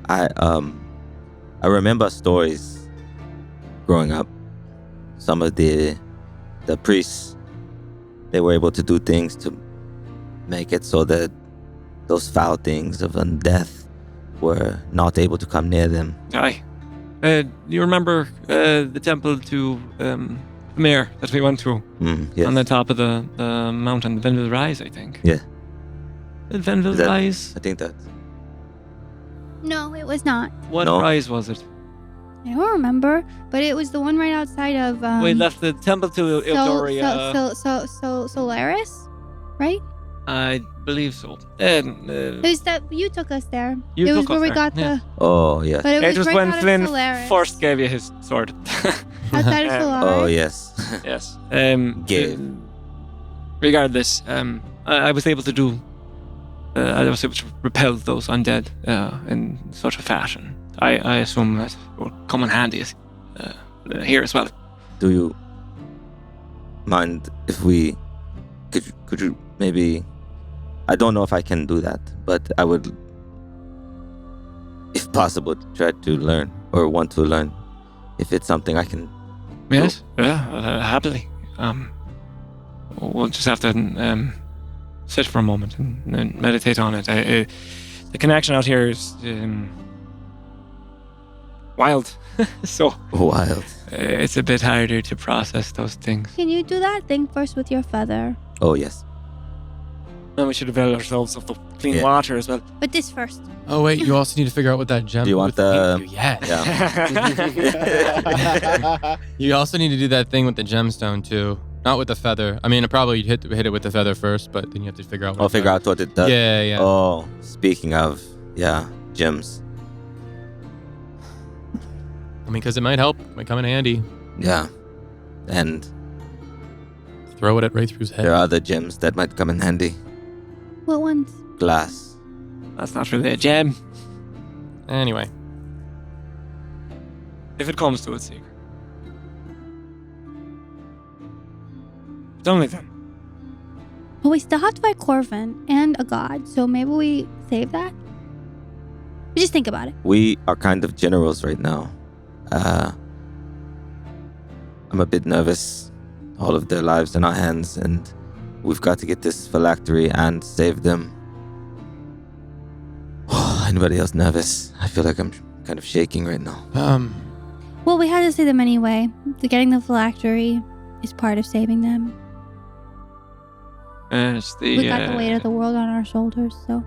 I remember stories growing up. Some of the priests, they were able to do things to make it so that those foul things of undeath were not able to come near them. Aye. You remember the temple to Mayor that we went to? Yes. On the top of the mountain, the Venville Rise, I think. Yeah. The Venville Rise? I think that. No, it was not. What No. rise was it? I don't remember, but it was the one right outside of. We left the temple to Elbor. Solaris, right? I believe so. It was that you took us there. You it was took where us we there, got yeah. the. Oh, yes. But it was It was right when out of Flynn Solaris. first gave you his sword. Outside is still alive. Oh yes. Yes. Gave. Regardless, I was able to do. I was able to repel those undead in such a fashion. I assume that will come in handy here as well. Do you mind if we could you maybe? I don't know if I can do that, but I would, if possible, try to learn or want to learn. If it's something I can. Yes. Yeah. Happily. We'll just have to sit for a moment and meditate on it. The connection out here is wild, so Wild. it's a bit harder to process those things. Can you do that thing first with your feather? Oh yes. And we should avail ourselves of the clean Yeah. water as well. But this first. Oh wait, you also need to figure out what that gem. Do you want with the- ink- Yes. Yeah. You also need to do that thing with the gemstone too. Not with the feather. I mean, probably you'd hit it with the feather first, but then you have to figure out. I'll figure out what it does. Yeah. Oh, speaking of, gems. I mean, because it might help. Might come in handy. Yeah, and Throw it right through his head. there are other gems that might come in handy. What ones? Glass. That's not really a gem. Anyway, If it comes to it, Seeker. It's only then. But we still have to fight Corvin and a god, so maybe we save that? Just think about it. We are kind of generals right now. I'm a bit nervous. All of their lives in our hands, and we've got to get this phylactery and save them. Anybody else nervous? I feel like I'm kind of shaking right now. Well, we had to save them anyway. Getting the phylactery is part of saving them. It's the. We got the weight of the world on our shoulders, so.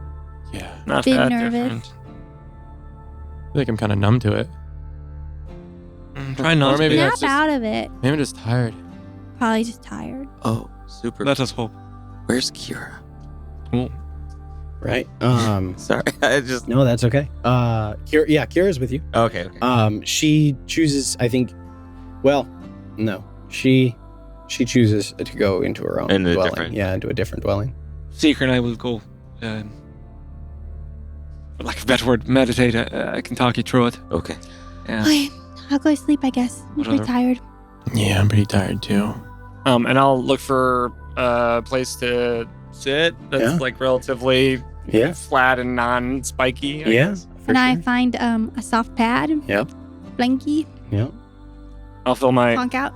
yeah. Not Bit that nervous. different. I feel like I'm kind of numb to it. Try not Or to maybe be. Snap that's just- out of it. Maybe I'm just tired. Probably just tired. Oh, super. Let us hope. Where's Kira? Oh, Right. Sorry, I just. No, that's okay. Kira's with you. Okay. She chooses, I think. Well, no, she chooses to go into her own In a dwelling. different- Yeah, into a different dwelling. Seeker and I will go. For lack of a better word, meditate. I can talk you through it. Okay. Yeah. Okay, I'll go to sleep, I guess. I'm What pretty other- tired. Yeah, I'm pretty tired too. And I'll look for a place to sit that's Yeah. like relatively Yeah. flat and non-spiky. I Yeah. guess. For And I sure. find a soft pad. Yep. Blankie. Yep. I'll fill my Conk out.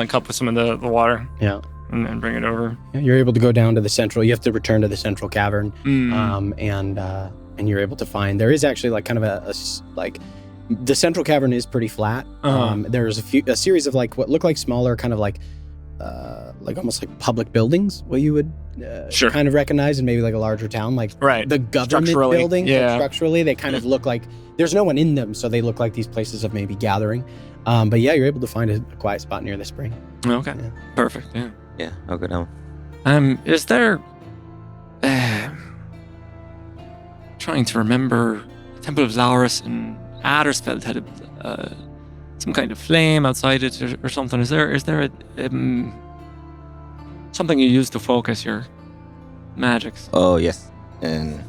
cup with some of the water. Yeah. And bring it over. Yeah, you're able to go down to the central. You have to return to the central cavern, Mm. and you're able to find there is actually like kind of like the central cavern is pretty flat. Uh-huh. There's a series of like what look like smaller kind of like almost like public buildings, what you would Sure. kind of recognize in maybe like a larger town, like Right. the government Structurally, buildings. Like, yeah. structurally, they kind of look like there's no one in them, so they look like these places of maybe gathering. But yeah, you're able to find a quiet spot near the spring. Okay. Yeah. Perfect. Yeah. Yeah, I'll go down. Is there? Trying to remember, Temple of Laurus and Addersfeld had some kind of flame outside it or something. Is there a something you use to focus your magics? Oh yes, and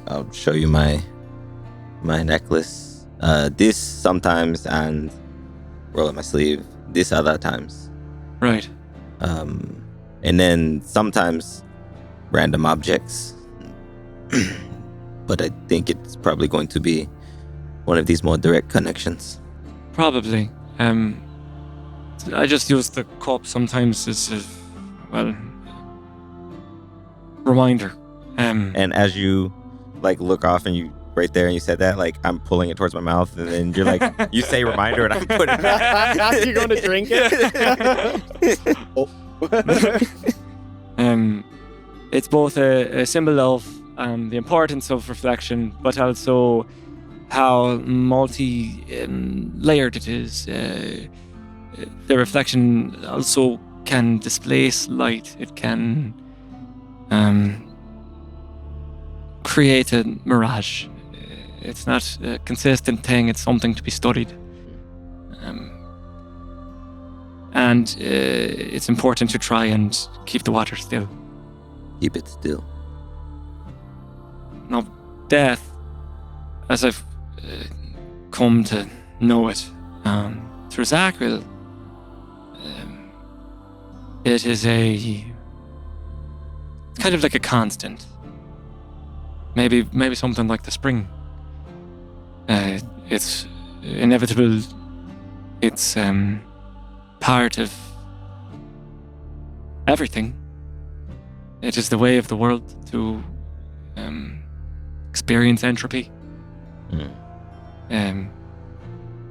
I'll show you my necklace. This sometimes and roll up my sleeve. This other times. Right. And then sometimes random objects. But I think it's probably going to be one of these more direct connections. Probably. I just use the cup sometimes as a reminder. And as you like look off and you right there and you said that, like I'm pulling it towards my mouth and then you're like you say reminder and I'm putting it You're going to drink it? Oh. It's both a symbol of the importance of reflection, but also how multi-layered it is. The reflection also can displace light. It can create a mirage. It's not a consistent thing. It's something to be studied. And it's important to try and keep the water still. Keep it still. Now, death, as I've come to know it through Zakril, it is it's kind of like a constant. Maybe something like the spring. It's inevitable. It's part of everything. It is the way of the world to experience entropy.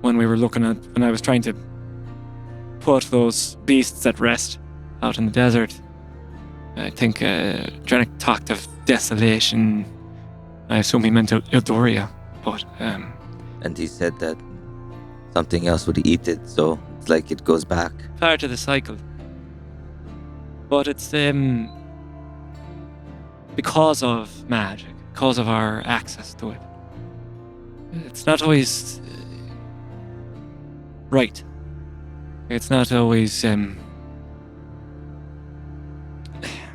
When I was trying to put those beasts at rest out in the desert, I think Drenick talked of desolation. I assume he meant Eldoria, but And he said that something else would eat it, so it's like it goes back. part of the cycle. But it's because of magic, because of our access to it. It's not always right. It's not always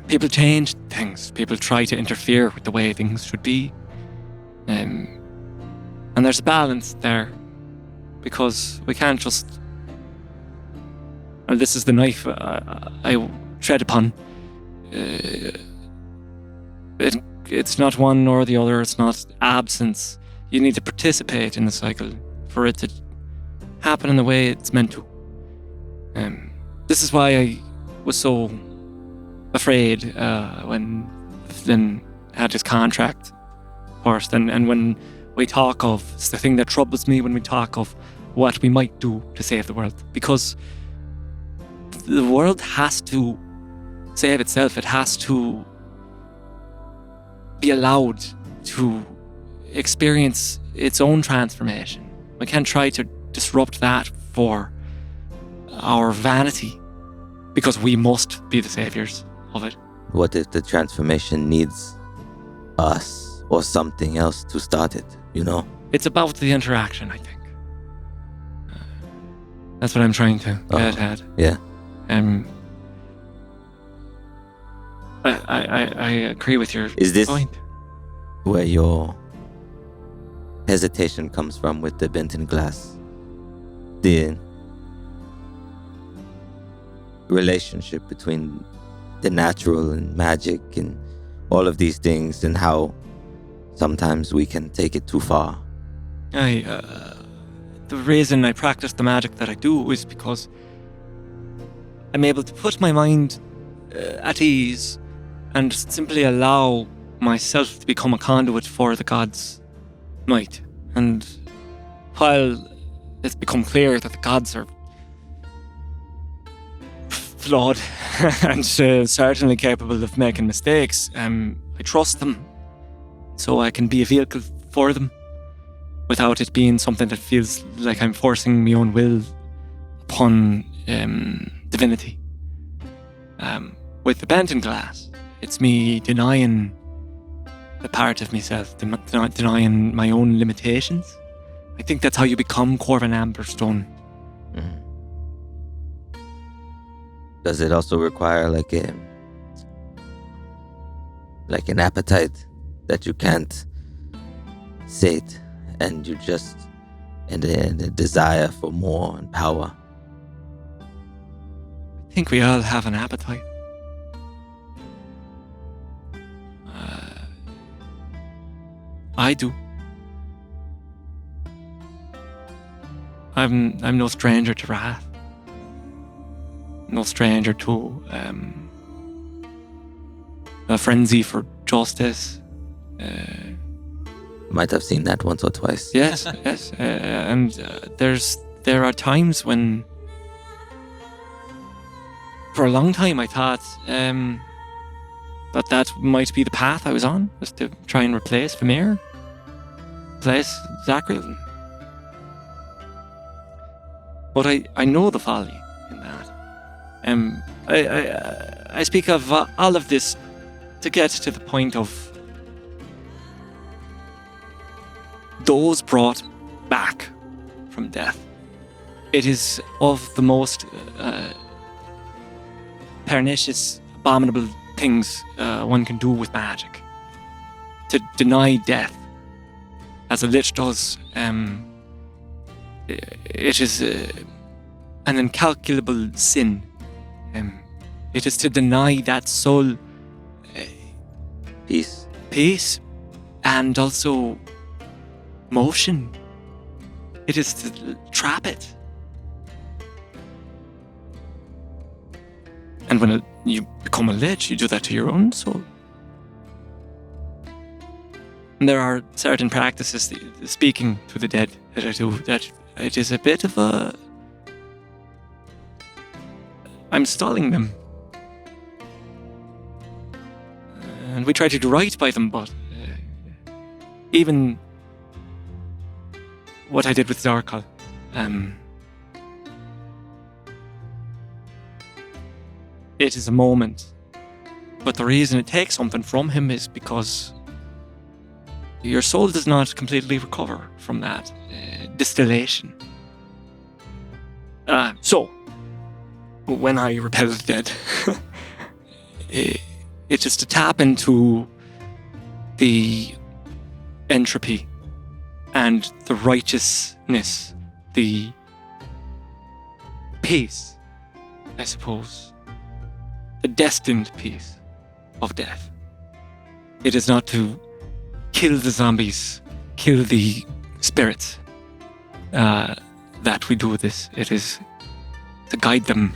people change things. People try to interfere with the way things should be. And there's a balance there, because we can't just... Well, this is the knife I tread upon. It's not one or the other. It's not absence. You need to participate in the cycle for it to happen in the way it's meant to. This is why I was so afraid when Flynn had his contract first, and when we talk of, it's the thing that troubles me when we talk of what we might do to save the world, because the world has to save itself. It has to be allowed to experience its own transformation. We can't try to disrupt that for our vanity, because we must be the saviors of it. What if the transformation needs us or something else to start it, you know? It's about the interaction, I think. That's what I'm trying to get at. Yeah. I agree with your Is this point. where your hesitation comes from with the Benton glass? The relationship between the natural and magic and all of these things, and how sometimes we can take it too far. The reason I practice the magic that I do is because I'm able to put my mind at ease and simply allow myself to become a conduit for the gods' might. And while it's become clear that the gods are flawed and certainly capable of making mistakes, I trust them so I can be a vehicle for them without it being something that feels like I'm forcing my own will upon divinity. With the Benton glass, it's me denying the part of myself, denying my own limitations. I think that's how you become Corvin Amberstone. Does it also require like an appetite that you can't sate, and you just and a desire for more and power? I think we all have an appetite. I do. I'm no stranger to wrath. No stranger to a frenzy for justice. Might have seen that once or twice. Yes, yes. And there are times when, for a long time, I thought that might be the path I was on, was to try and replace Vermeer, replace Zakril. But I know the folly in that. I speak of all of this to get to the point of those brought back from death. It is of the most pernicious, abominable things one can do with magic. To deny death, as a lich does, it is an incalculable sin. It is to deny that soul peace, and also motion. It is to trap it. And when you become a lich, you do that to your own soul. And there are certain practices, speaking to the dead, that I do, that it is a bit of a... I'm stalling them. And we try to do right by them, but even what I did with Zarkal, it is a moment. But the reason it takes something from him is because your soul does not completely recover from that distillation. So, when I repel the dead, it's just to tap into the entropy and the righteousness, the peace, I suppose, the destined peace of death. It is not to kill the zombies, kill the spirits that we do this. It is to guide them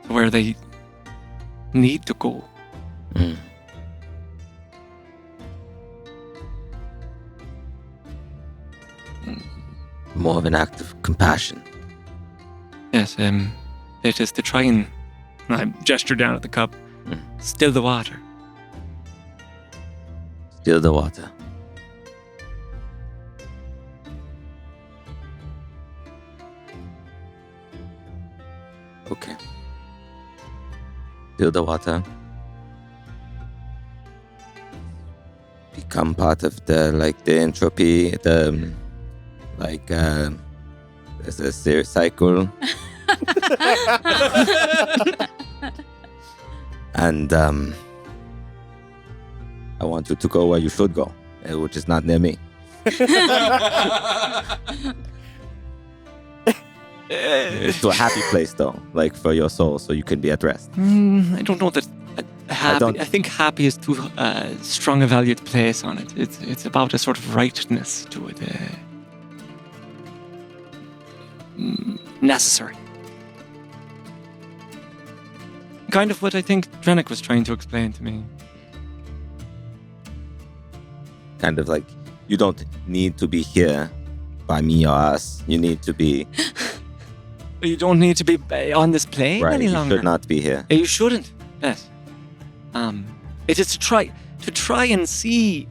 to where they need to go. More of an act of compassion. Yes, it is to try and, I gesture down at the cup, still the water. Still the water. Okay. Still the water. Become part of the entropy, there's a cycle. And I want you to go where you should go, which is not near me. To a happy place, though, like for your soul, so you can be at rest. I don't know that happy. I think happy is too strong a value to place on it. It's about a sort of rightness to it. Necessary. Kind of what I think Drennick was trying to explain to me. Kind of like, you don't need to be here by me or us. You need to be... You don't need to be on this plane any longer. You should not be here. You shouldn't. Yes. It is to try and see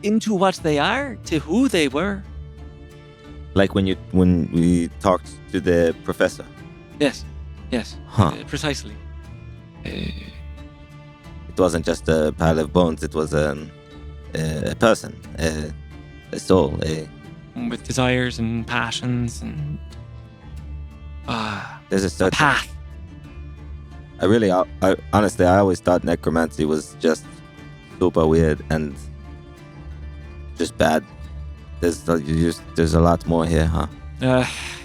into what they are, to who they were. Like when we talked to the professor. Yes. Huh. Precisely. It wasn't just a pile of bones. It was a person, a soul, with desires and passions and there's a certain path. I honestly, I always thought necromancy was just super weird and just bad. There's a lot more here, huh?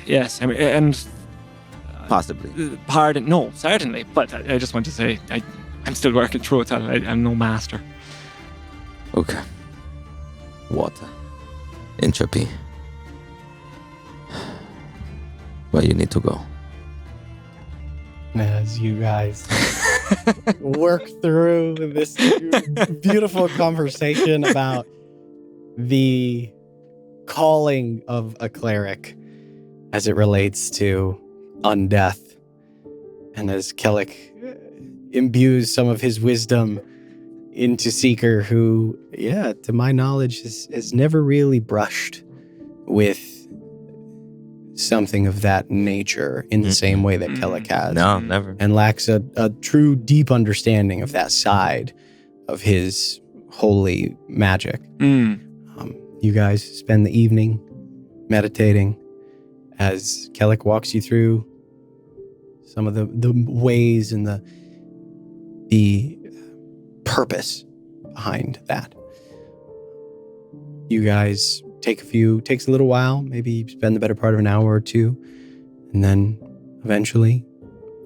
Yes, I mean, and possibly. Pardon, no, certainly. But I just want to say, I'm still working through it. I'm no master. Okay. Water. Entropy. Where you need to go. As you guys work through this beautiful conversation about the calling of a cleric as it relates to undeath, and as Kellic imbues some of his wisdom into Seeker, who, to my knowledge, has never really brushed with something of that nature in the same way that Kellic has. No, never. And lacks a true deep understanding of that side of his holy magic. You guys spend the evening meditating as Kellic walks you through some of the ways and the purpose behind that. You guys takes a little while, maybe spend the better part of an hour or two, and then eventually,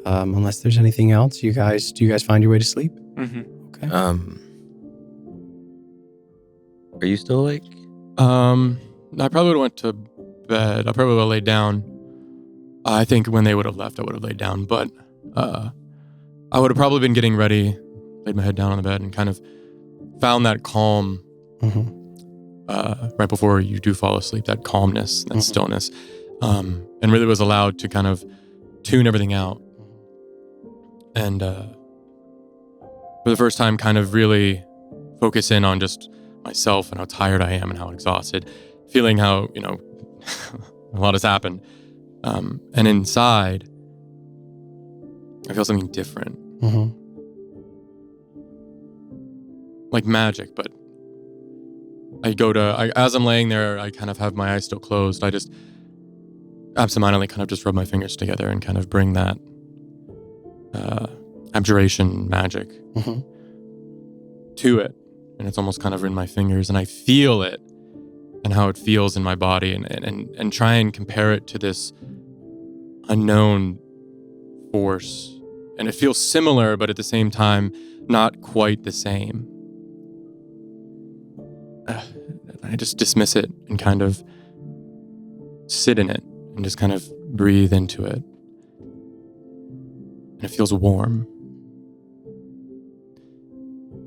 unless there's anything else, do you guys find your way to sleep? Mm-hmm. Okay. Are you still awake? I probably would have went to bed. I probably would have laid down. I think when they would have left, I would have laid down. But I would have probably been getting ready, laid my head down on the bed, and kind of found that calm right before you do fall asleep, that calmness, that stillness, and really was allowed to kind of tune everything out. And for the first time, kind of really focus in on just myself and how tired I am and how exhausted, feeling how, a lot has happened. And inside, I feel something different. Like magic, but as I'm laying there, I kind of have my eyes still closed. I just absentmindedly kind of just rub my fingers together and kind of bring that abjuration magic to it. And it's almost kind of in my fingers, and I feel it and how it feels in my body, and try and compare it to this unknown force. And it feels similar, but at the same time, not quite the same. I just dismiss it and kind of sit in it and just kind of breathe into it. And it feels warm.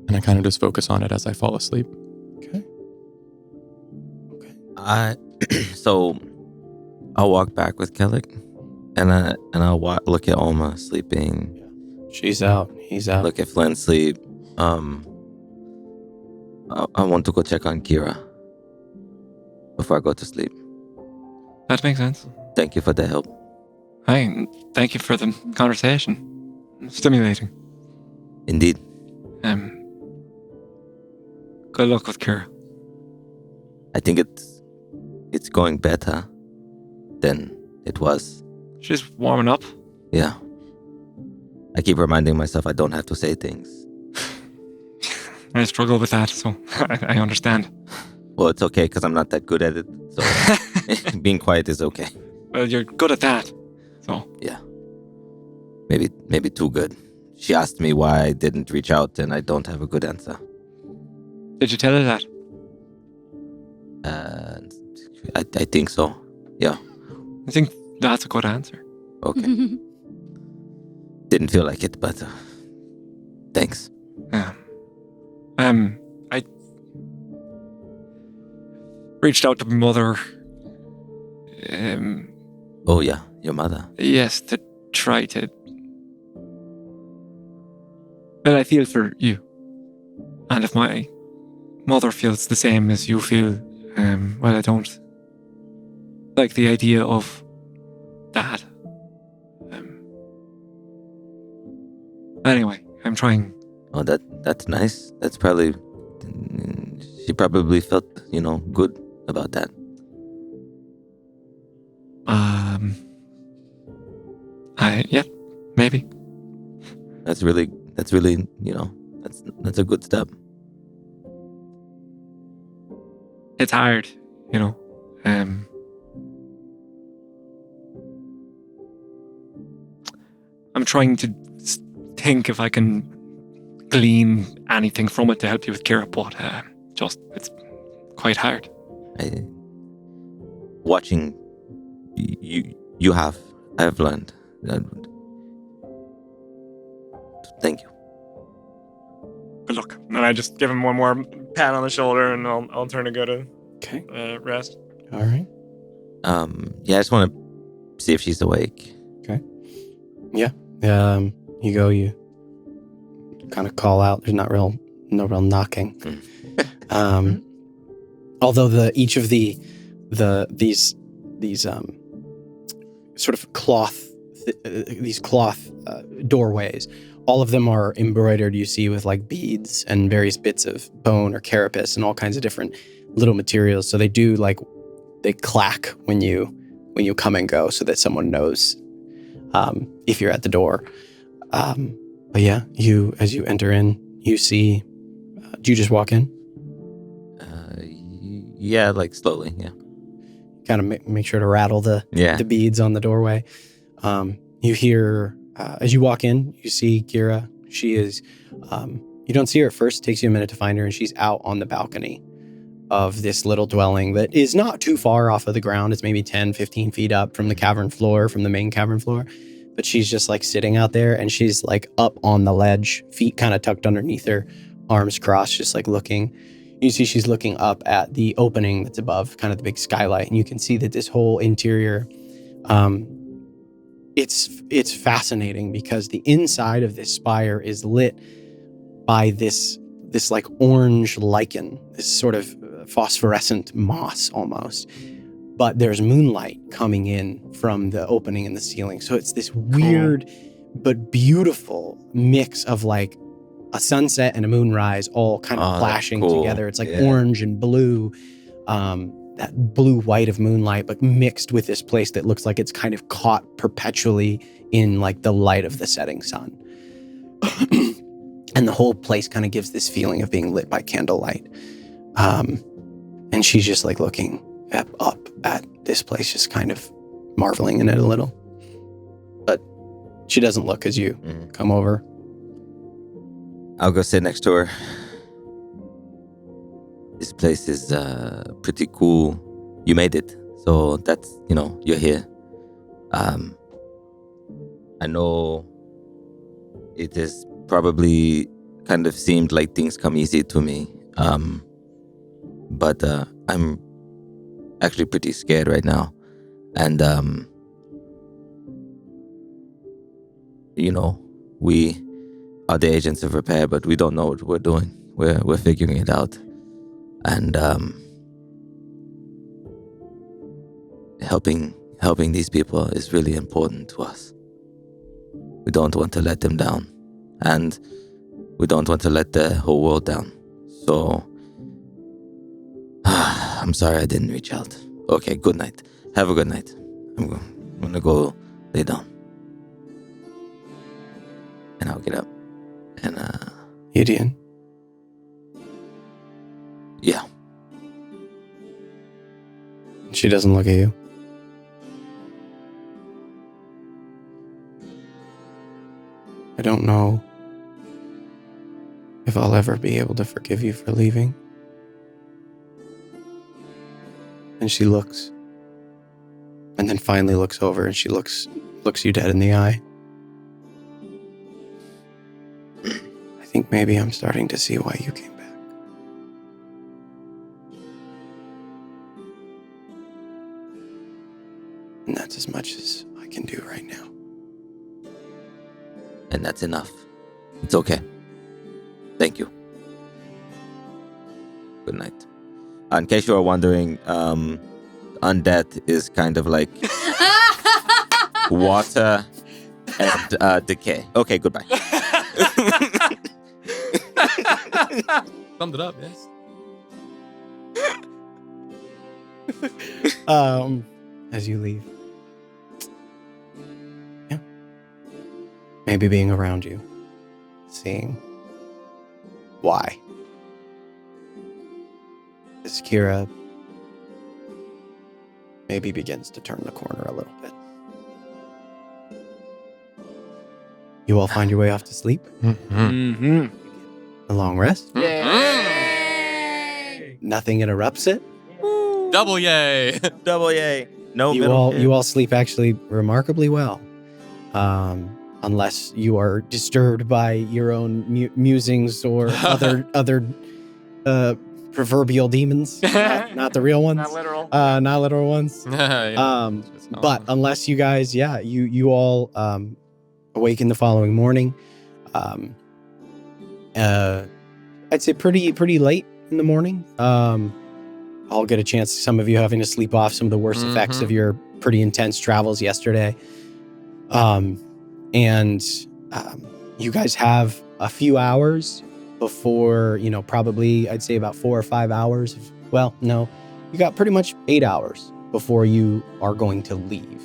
And I kind of just focus on it as I fall asleep. Okay. So I'll walk back with Kellic, and I'll look at Alma sleeping. She's out. He's out. Look at Flynn sleep. I want to go check on Kira before I go to sleep. That makes sense. Thank you for the help. Hi, thank you for the conversation. Stimulating. Indeed. Good luck with Kira. I think it's going better than it was. She's warming up. Yeah. I keep reminding myself I don't have to say things. I struggle with that, so I understand. Well, it's okay because I'm not that good at it. So being quiet is okay. Well, you're good at that. So yeah, maybe too good. She asked me why I didn't reach out, and I don't have a good answer. Did you tell her that? I think so. Yeah. I think that's a good answer. Okay. Didn't feel like it, but thanks. Yeah. I reached out to my mother. Oh yeah, your mother. Yes, to try to. Well, I feel for you, and if my mother feels the same as you feel, well, I don't like the idea of that. Anyway, I'm trying. Oh, that's nice. That's probably she probably felt good about that. Yeah, maybe. That's really that's a good step. It's hard, I'm trying to think if I can glean anything from it to help you with Kira, but it's quite hard. Watching I've learned. Thank you. Good luck. And I just give him one more pat on the shoulder, and I'll turn to go to rest. All right. Yeah, I just want to see if she's awake. Okay. Yeah. You kind of call out. There's no real knocking. Although each of these sort of cloth doorways, all of them are embroidered, you see, with like beads and various bits of bone or carapace and all kinds of different little materials. So they clack when you come and go, so that someone knows. if you're at the door. But yeah, as you enter in, you see. Do you just walk in? Yeah, like slowly. Yeah. Kind of make sure to rattle the beads on the doorway. You hear as you walk in, you see Kira. She is. You don't see her at first. It takes you a minute to find her, and she's out on the balcony of this little dwelling that is not too far off of the ground. It's maybe 10, 15 feet up from the cavern floor, from the main cavern floor. But she's just like sitting out there, and she's like up on the ledge, feet kind of tucked underneath her, arms crossed, just like looking. You see she's looking up at the opening that's above, kind of the big skylight, and you can see that this whole interior, it's fascinating because the inside of this spire is lit by this like orange lichen, this sort of phosphorescent moss almost. But there's moonlight coming in from the opening in the ceiling. So it's this weird but beautiful mix of like a sunset and a moonrise all kind of flashing together. It's like orange and blue, that blue-white of moonlight, but mixed with this place that looks like it's kind of caught perpetually in like the light of the setting sun. And the whole place kind of gives this feeling of being lit by candlelight. And she's just like looking up at this place, just kind of marveling in it a little. But she doesn't look as you come over. I'll go sit next to her. This place is pretty cool. You made it. So that's, you're here. I know it has probably kind of seemed like things come easy to me. But I'm actually pretty scared right now. And, we are the agents of repair, but we don't know what we're doing. We're figuring it out. And helping these people is really important to us. We don't want to let them down. And we don't want to let the whole world down. So, I'm sorry I didn't reach out. Okay, good night. Have a good night. I'm going to go lay down. And I'll get up. And, Gideon? Yeah. She doesn't look at you. I don't know if I'll ever be able to forgive you for leaving. And she looks, and then finally looks over, and she looks you dead in the eye. I think maybe I'm starting to see why you came back. And that's as much as I can do right now. And that's enough. It's okay. Thank you. Good night. In case you are wondering, undead is kind of like water and decay. Okay, goodbye. Summed it up, yes. As you leave. Yeah. Maybe being around you. Seeing why. As Kira maybe begins to turn the corner a little bit. You all find your way off to sleep? Mm-hmm. A long rest? Yay! Nothing interrupts it? Double yay! Double yay. No You all sleep actually remarkably well. Unless you are disturbed by your own musings or other proverbial demons, not the real ones, Not literal. not literal ones. Yeah. But unless you guys, you all awaken the following morning. I'd say pretty late in the morning. I'll get a chance. Some of you having to sleep off some of the worst effects of your pretty intense travels yesterday. And you guys have a few hours before, probably I'd say about 4 or 5 hours. You got pretty much 8 hours before you are going to leave.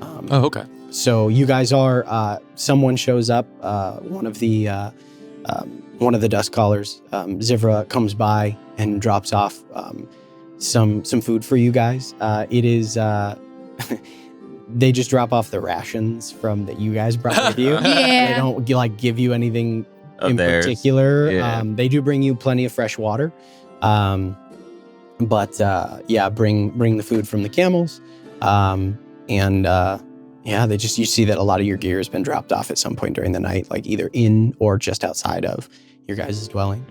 Oh, okay. So you guys are. Someone shows up. One of the dust callers, Zivra, comes by and drops off some food for you guys. It is. They just drop off the rations that you guys brought with you. Yeah. They don't give you anything in theirs. particular. Yeah. They do bring you plenty of fresh water. Bring the food from the camels. They you see that a lot of your gear has been dropped off at some point during the night, like either in or just outside of your guys' dwelling.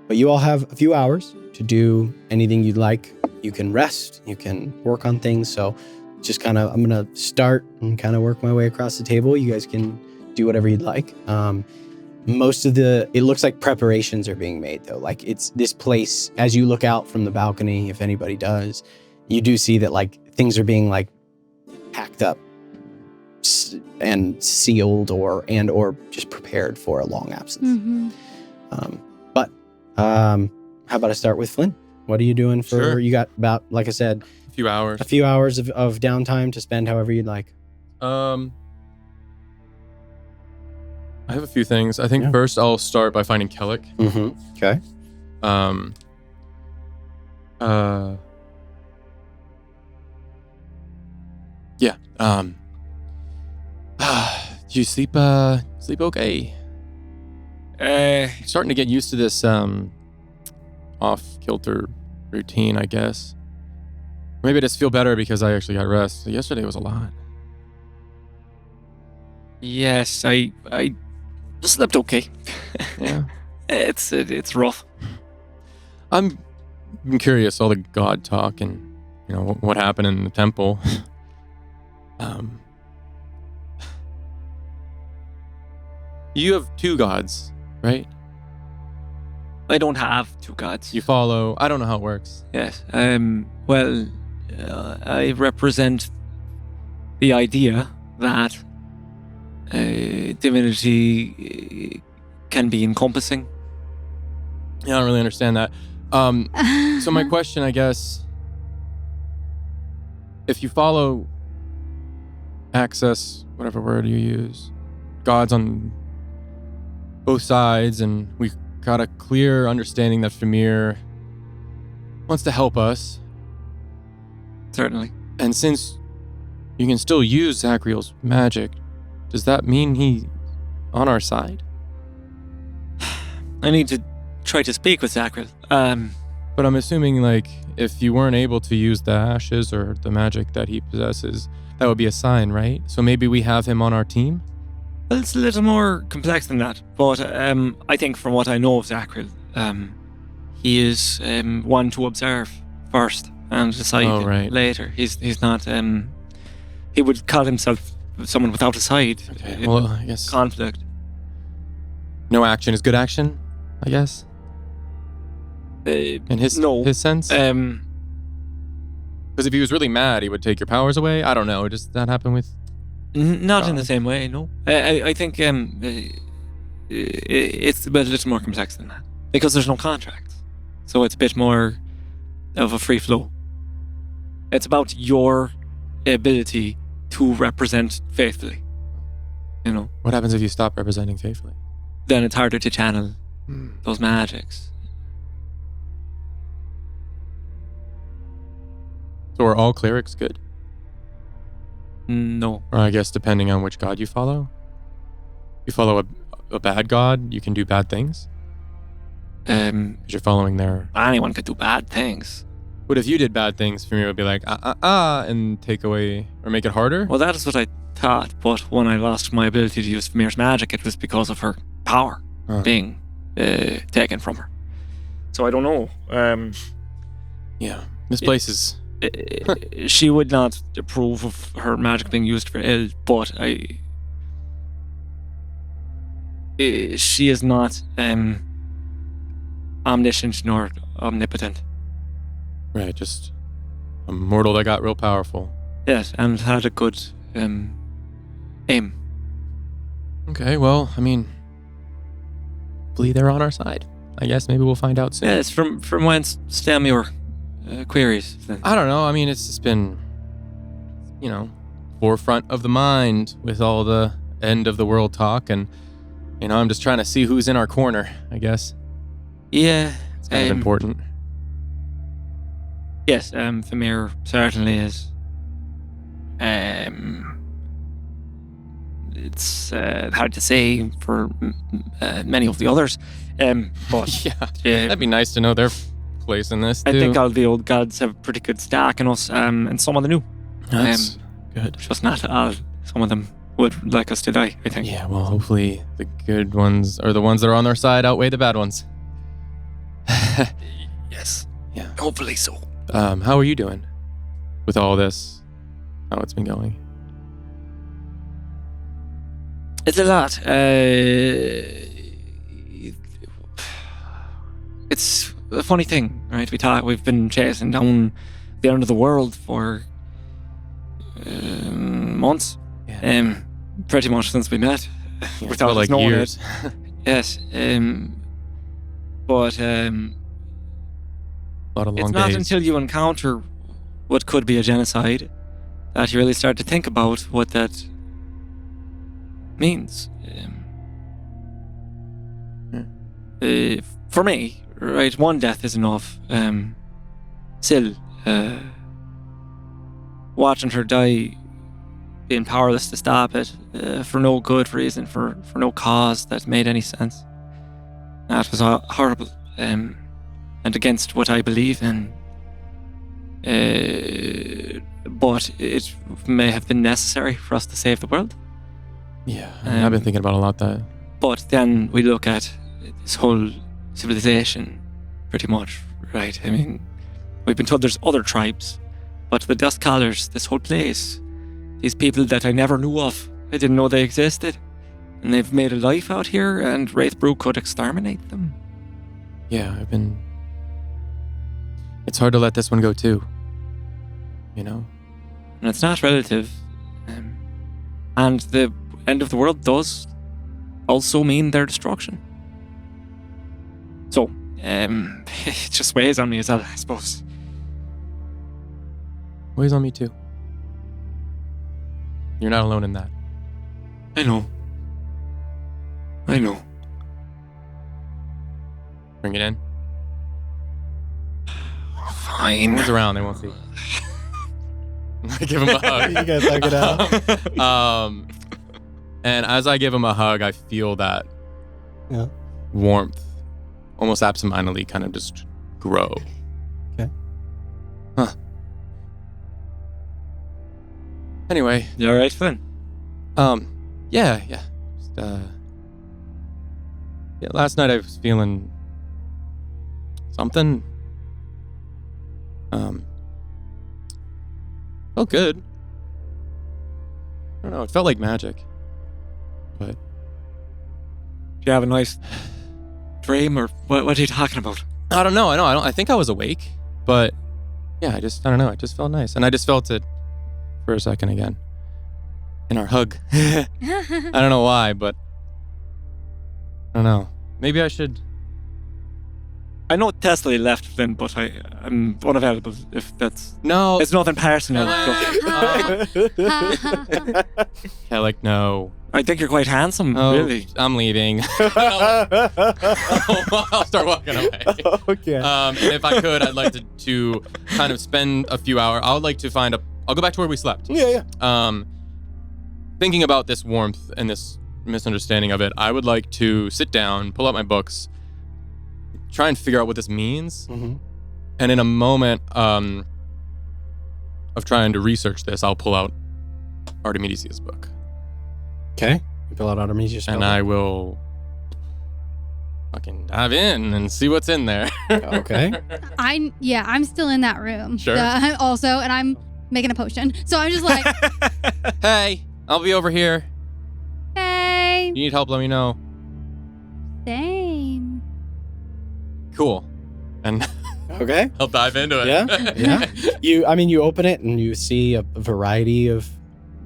But you all have a few hours to do anything you'd like. You can rest, you can work on things. So just I'm going to start and kind of work my way across the table. You guys can do whatever you'd like. It looks like preparations are being made though. Like it's this place, as you look out from the balcony, if anybody does, you do see that like things are being like packed up and sealed or just prepared for a long absence. Mm-hmm. How about I start with Flynn? What are you doing for, Sure. You got about, like I said, A few hours. a few hours of downtime to spend however you'd like. I have a few things. I think Yeah. first I'll start by finding Kellic. Mm-hmm. Okay. Yeah. Do you sleep okay? Starting to get used to this off-kilter routine, I guess. Maybe I just feel better because I actually got rest. Yesterday was a lot. Yes, I slept okay. Yeah. It's rough. I'm curious, all the god talk and, what happened in the temple. You have two gods, right? I don't have two gods. You follow, I don't know how it works. Yes. I represent the idea that divinity can be encompassing. Yeah, I don't really understand that. So my question, I guess, if you follow access, whatever word you use, gods on both sides, and we got a clear understanding that Famir wants to help us. Certainly. And since you can still use Zachriel's magic, does that mean he's on our side? I need to try to speak with Zachriel. But I'm assuming, like, if you weren't able to use the ashes or the magic that he possesses, that would be a sign, right? So maybe we have him on our team? Well, it's a little more complex than that. But I think from what I know of Zachriel, he is one to observe first and decide later. He's not... he would call himself someone without a side. Okay, well, I guess... Conflict. No action is good action, I guess? In his sense? Because if he was really mad, he would take your powers away? I don't know. Does that happen with... Not in the same way, no. I think it's a little more complex than that. Because there's no contracts. So it's a bit more of a free flow. It's about your ability to represent faithfully. What happens if you stop representing faithfully? Then it's harder to channel those magics. So are all clerics good? No. Or I guess depending on which god you follow? You follow a bad god, you can do bad things? Because you're following their... Anyone could do bad things. But if you did bad things, Famir would be like, and take away, or make it harder? Well, that is what I thought, but when I lost my ability to use Famir's magic, it was because of her power being taken from her. So I don't know. Yeah, this place is... She would not approve of her magic being used for ill, but she is not omniscient nor omnipotent. Right, just a mortal that got real powerful. Yes, and had a good aim. Okay, well, I mean, hopefully they're on our side. I guess maybe we'll find out soon. Yes, from whence stem your queries then? I don't know. I mean, it's just been, forefront of the mind with all the end of the world talk, and I'm just trying to see who's in our corner, I guess. Yeah. It's kind of important. Yes, Famir certainly is. It's hard to say for many of the others, but Yeah, that'd be nice to know their place in this, too. I think all the old gods have a pretty good stack in us, and some of the new. That's good. Just not all. Some of them would like us to die, I think. Yeah, well, hopefully the good ones, or the ones that are on their side, outweigh the bad ones. Yes. Yeah. Hopefully so. How are you doing with all this? How it's been going? It's a lot. It's a funny thing, right? We've been chasing down the end of the world for months. Yeah. Pretty much since we met. Yeah, Without us like knowing years. it. Yes. But A lot of long it's not days. until you encounter what could be a genocide that you really start to think about what that means. For me, right, one death is enough. Still, watching her die, being powerless to stop it, for no good reason, for no cause that made any sense. That was horrible, and against what I believe in. But it may have been necessary for us to save the world. Yeah, I've been thinking about a lot that. But then we look at this whole civilization, pretty much, right? I mean, we've been told there's other tribes, but the Dust Callers, this whole place, these people that I never knew of, I didn't know they existed, and they've made a life out here, and Wraith Brew could exterminate them. Yeah, It's hard to let this one go too. And it's not relative. And the end of the world does also mean their destruction. So, it just weighs on me as well, I suppose. Weighs on me too. You're not alone in that. I know. Bring it in. Fine. Who's around? They won't see. Give him a hug. You guys hug it out. And as I give him a hug, I feel that Yeah. warmth, almost absentmindedly, kind of just grow. Okay. Huh. Anyway. You all right, Flynn? Yeah. Just, last night I was feeling something. Felt good. I don't know. It felt like magic. But Do you have a nice dream, or what are you talking about? I don't know. I think I was awake, but yeah, I don't know. It just felt nice, and I just felt it for a second again in our hug. I don't know why, but I don't know. Maybe I should. I know Tesla left Flynn, but I'm unavailable if that's... No. It's nothing personal. Yeah, like, no. I think you're quite handsome, Oh, really. I'm leaving. I'll start walking away. Okay. And if I could, I'd like to kind of spend a few hours. I would like to I'll go back to where we slept. Yeah. Thinking about this warmth and this misunderstanding of it, I would like to sit down, pull out my books, try and figure out what this means. Mm-hmm. And in a moment of trying to research this, I'll pull out Artemisia's book. Okay. You pull out Artemisia's book. And I will fucking dive in and see what's in there. Okay. I'm still in that room. Sure. Also, and I'm making a potion. So I'm just like, Hey, I'll be over here. hey, You need help, let me know. same. Cool. And Okay. I'll dive into it. Yeah. You open it and you see a variety of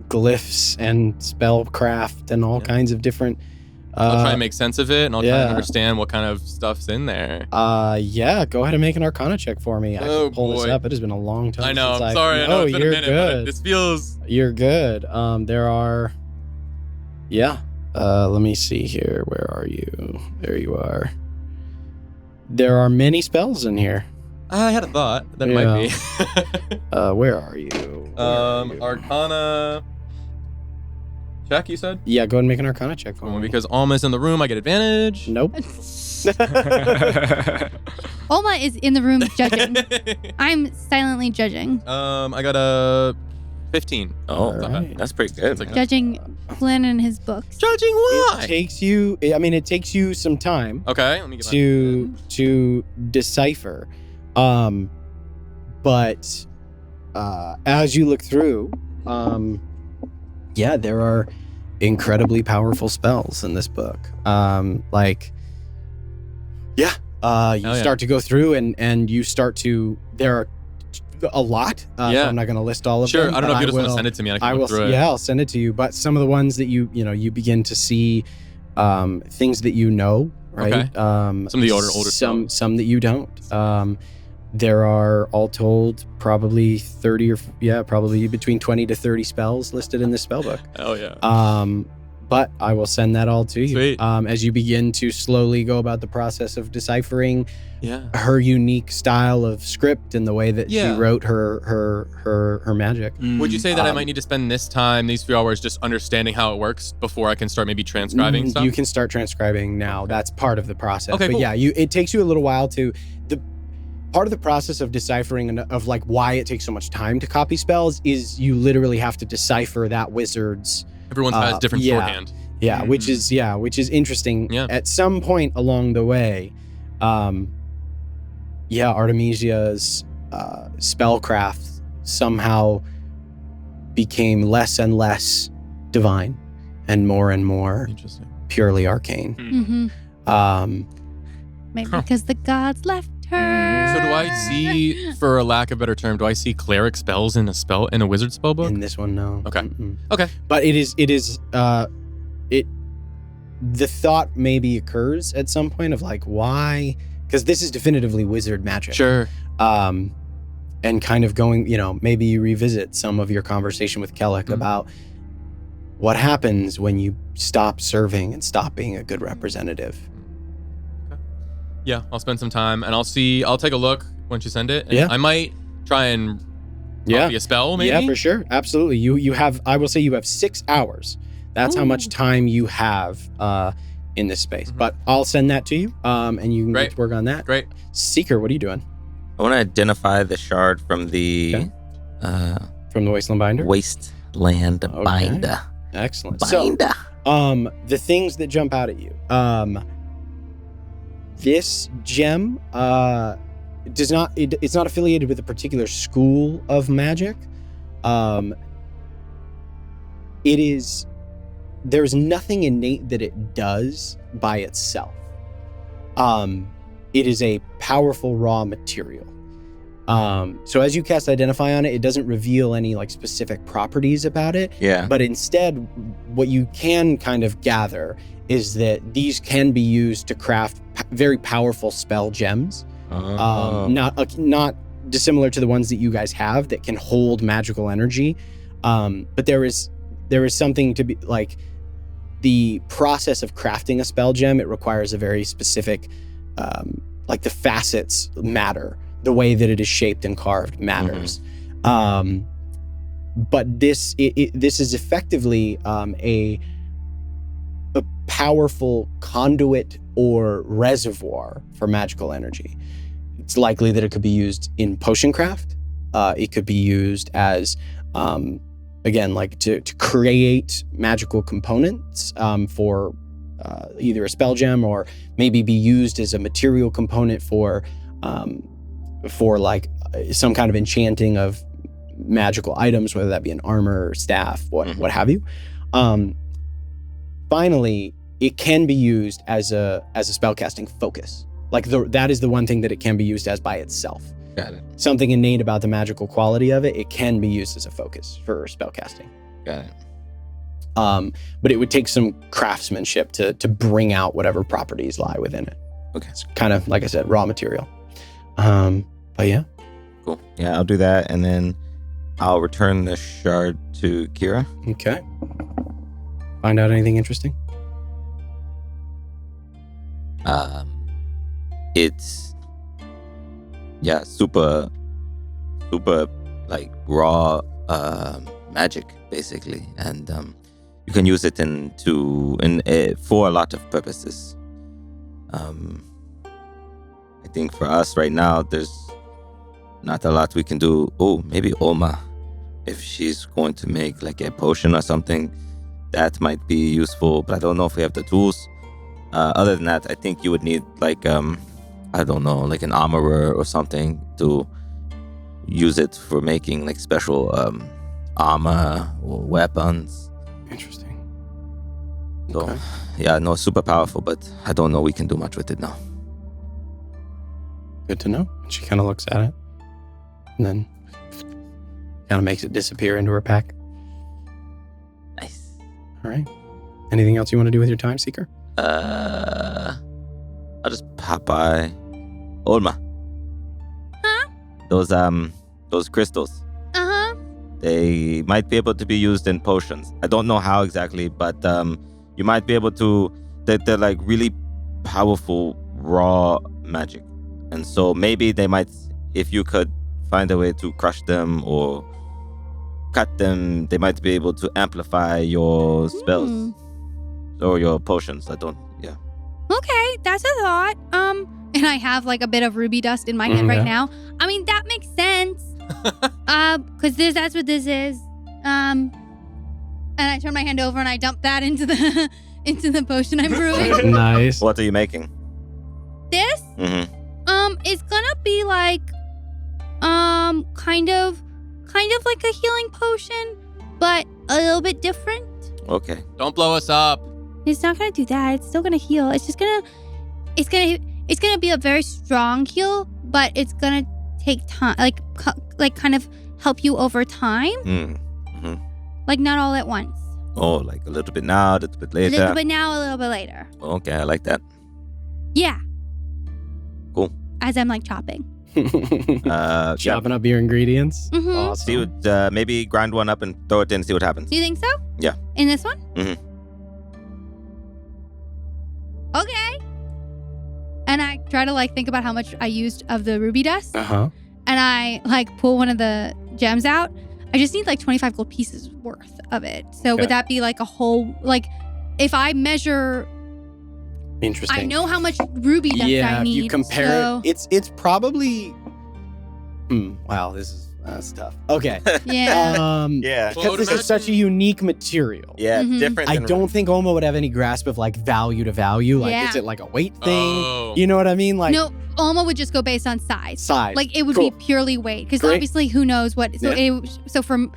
glyphs and spellcraft and all kinds of different I'll try and make sense of it, and I'll try and yeah. understand what kind of stuff's in there. Yeah, go ahead and make an Arcana check for me. I can pull this boy. up. It has been a long time. I know. Since I'm sorry. I know it's been a you're minute, good. but this feels. You're good. There are. Yeah. Let me see here. Where are you? There you are. There are many spells in here. I had a thought that might be. Where are you? Arcana check, you said? Yeah, go ahead and make an Arcana check for me. Because Alma's in the room, I get advantage. Nope. Alma is in the room judging. I'm silently judging. I got a 15. Oh, Alright. that's pretty good. It's like Judging Flynn and his books. judging what? It takes you. I mean, it takes you some time Okay, let me get to decipher, but as you look through, yeah, there are incredibly powerful spells in this book. You start to go through and you start to. There are a lot. So I'm not going to list all of them. Sure, I don't know if you but just want to send it to me. I can will. look through it. Yeah, I'll send it to you. But some of the ones that you begin to see, things that you know, right? Okay. Some of the older spells. Some that you don't. There are all told probably 30 or probably between 20 to 30 spells listed in this spell book. Oh yeah. But I will send that all to you. Sweet. As you begin to slowly go about the process of deciphering Yeah. her unique style of script and the way that she Yeah. wrote her magic. Would you say that I might need to spend these few hours just understanding how it works before I can start maybe transcribing stuff? You can start transcribing now. That's part of the process. Okay, but cool. yeah, it takes you a little while to part of the process of deciphering and of like why it takes so much time to copy spells is you literally have to decipher that wizard's. Everyone has different shorthand. Yeah, which is interesting. Yeah. At some point along the way, Artemisia's spellcraft somehow became less and less divine and more Interesting. purely arcane. Mm-hmm. Maybe because the gods left her. So do I see, for a lack of a better term, do I see cleric spells in a wizard spell book? In this one, no. Okay. Mm-mm. Okay. But the thought maybe occurs at some point of like, why? Because this is definitively wizard magic. Sure. And kind of going, maybe you revisit some of your conversation with Kellic about what happens when you stop serving and stop being a good representative. Yeah, I'll spend some time and I'll take a look once you send it. And Yeah. I might try and copy a spell maybe. Yeah, for sure. Absolutely. You have, I will say you have 6 hours. That's how much time you have in this space. But I'll send that to you and you can get to work on that. Great. Seeker, what are you doing? I want to identify the shard from the From the Wasteland Binder? Wasteland Binder. Excellent. Binder. So, the things that jump out at you. This gem it's not affiliated with a particular school of magic. There's nothing innate that it does by itself. It is a powerful raw material. So as you cast Identify on it, it doesn't reveal any like specific properties about it. Yeah. But instead, what you can kind of gather is that these can be used to craft very powerful spell gems. Not dissimilar to the ones that you guys have that can hold magical energy. But there is something to be like the process of crafting a spell gem. It requires a very specific, like the facets matter. The way that it is shaped and carved matters. But this is effectively a powerful conduit or reservoir for magical energy. It's likely that it could be used in potion craft. It could be used as, again, like to create magical components for either a spell gem or maybe be used as a material component for like some kind of enchanting of magical items, whether that be an armor or staff, what have you. Finally, it can be used as a spellcasting focus. Like that is the one thing that it can be used as by itself. Got it. Something innate about the magical quality of it. It can be used as a focus for spellcasting. Got But it would take some craftsmanship to bring out whatever properties lie within it. Okay. It's kind of, like I said, raw material. But yeah. Cool. Yeah, I'll do that, and then I'll return the shard to Kira. Okay. Find out anything interesting? It's super like raw magic basically, and you can use it for a lot of purposes. I think for us right now, there's not a lot we can do. Oh, maybe Oma, if she's going to make like a potion or something, that might be useful. But I don't know if we have the tools. Other than that, I think you would need like I don't know, like an armorer or something to use it for making like special armor or weapons. Interesting. So, Okay. yeah, no, super powerful, but I don't know we can do much with it now. Good to know. She kind of looks at it and then kind of makes it disappear into her pack. Nice. All right. Anything else you want to do with your time, Seeker? I'll just pop by. Olma. Huh? Those crystals. Uh-huh. They might be able to be used in potions. I don't know how exactly, but you might be able to. They're like really powerful raw magic, and so maybe they might, if you could find a way to crush them or cut them, they might be able to amplify your spells or your potions. Yeah. Okay, that's a thought. And I have like a bit of ruby dust in my hand right now. I mean, that makes sense. Because that's what this is. And I turn my hand over and I dump that into the into the potion I'm brewing. Nice. What are you making? This? Mm-hmm. It's gonna be like, kind of like a healing potion, but a little bit different. Okay. Don't blow us up. It's not gonna do that. It's still gonna heal. It's gonna be a very strong heal, but it's gonna take time, like kind of help you over time. Mm-hmm. Like not all at once. Oh, like a little bit now, a little bit later. A little bit now, a little bit later. Okay, I like that. Yeah. Cool. As I'm like chopping. Chopping up your ingredients. Mhm. Awesome. See what, maybe grind one up and throw it in and see what happens. Do you think so? Yeah. In this one? Mm-hmm. Okay. And I try to like think about how much I used of the ruby dust. Uh-huh. And I like pull one of the gems out. I just need like 25 gold pieces worth of it. So Okay. would that be like a whole, like if I measure, Interesting. I know how much ruby dust I need. If you compare so, it, it's probably. Wow, this is that's tough. Okay. Yeah. Yeah. Because this is such a unique material. Yeah, Mhm. different. I than- don't think Oma would have any grasp of like value to value. Like, Yeah. is it like a weight thing? Oh. You know what I mean? Like No, Alma would just go based on size. size. Like it would Cool. be purely weight. Because Great. obviously who knows what. So so from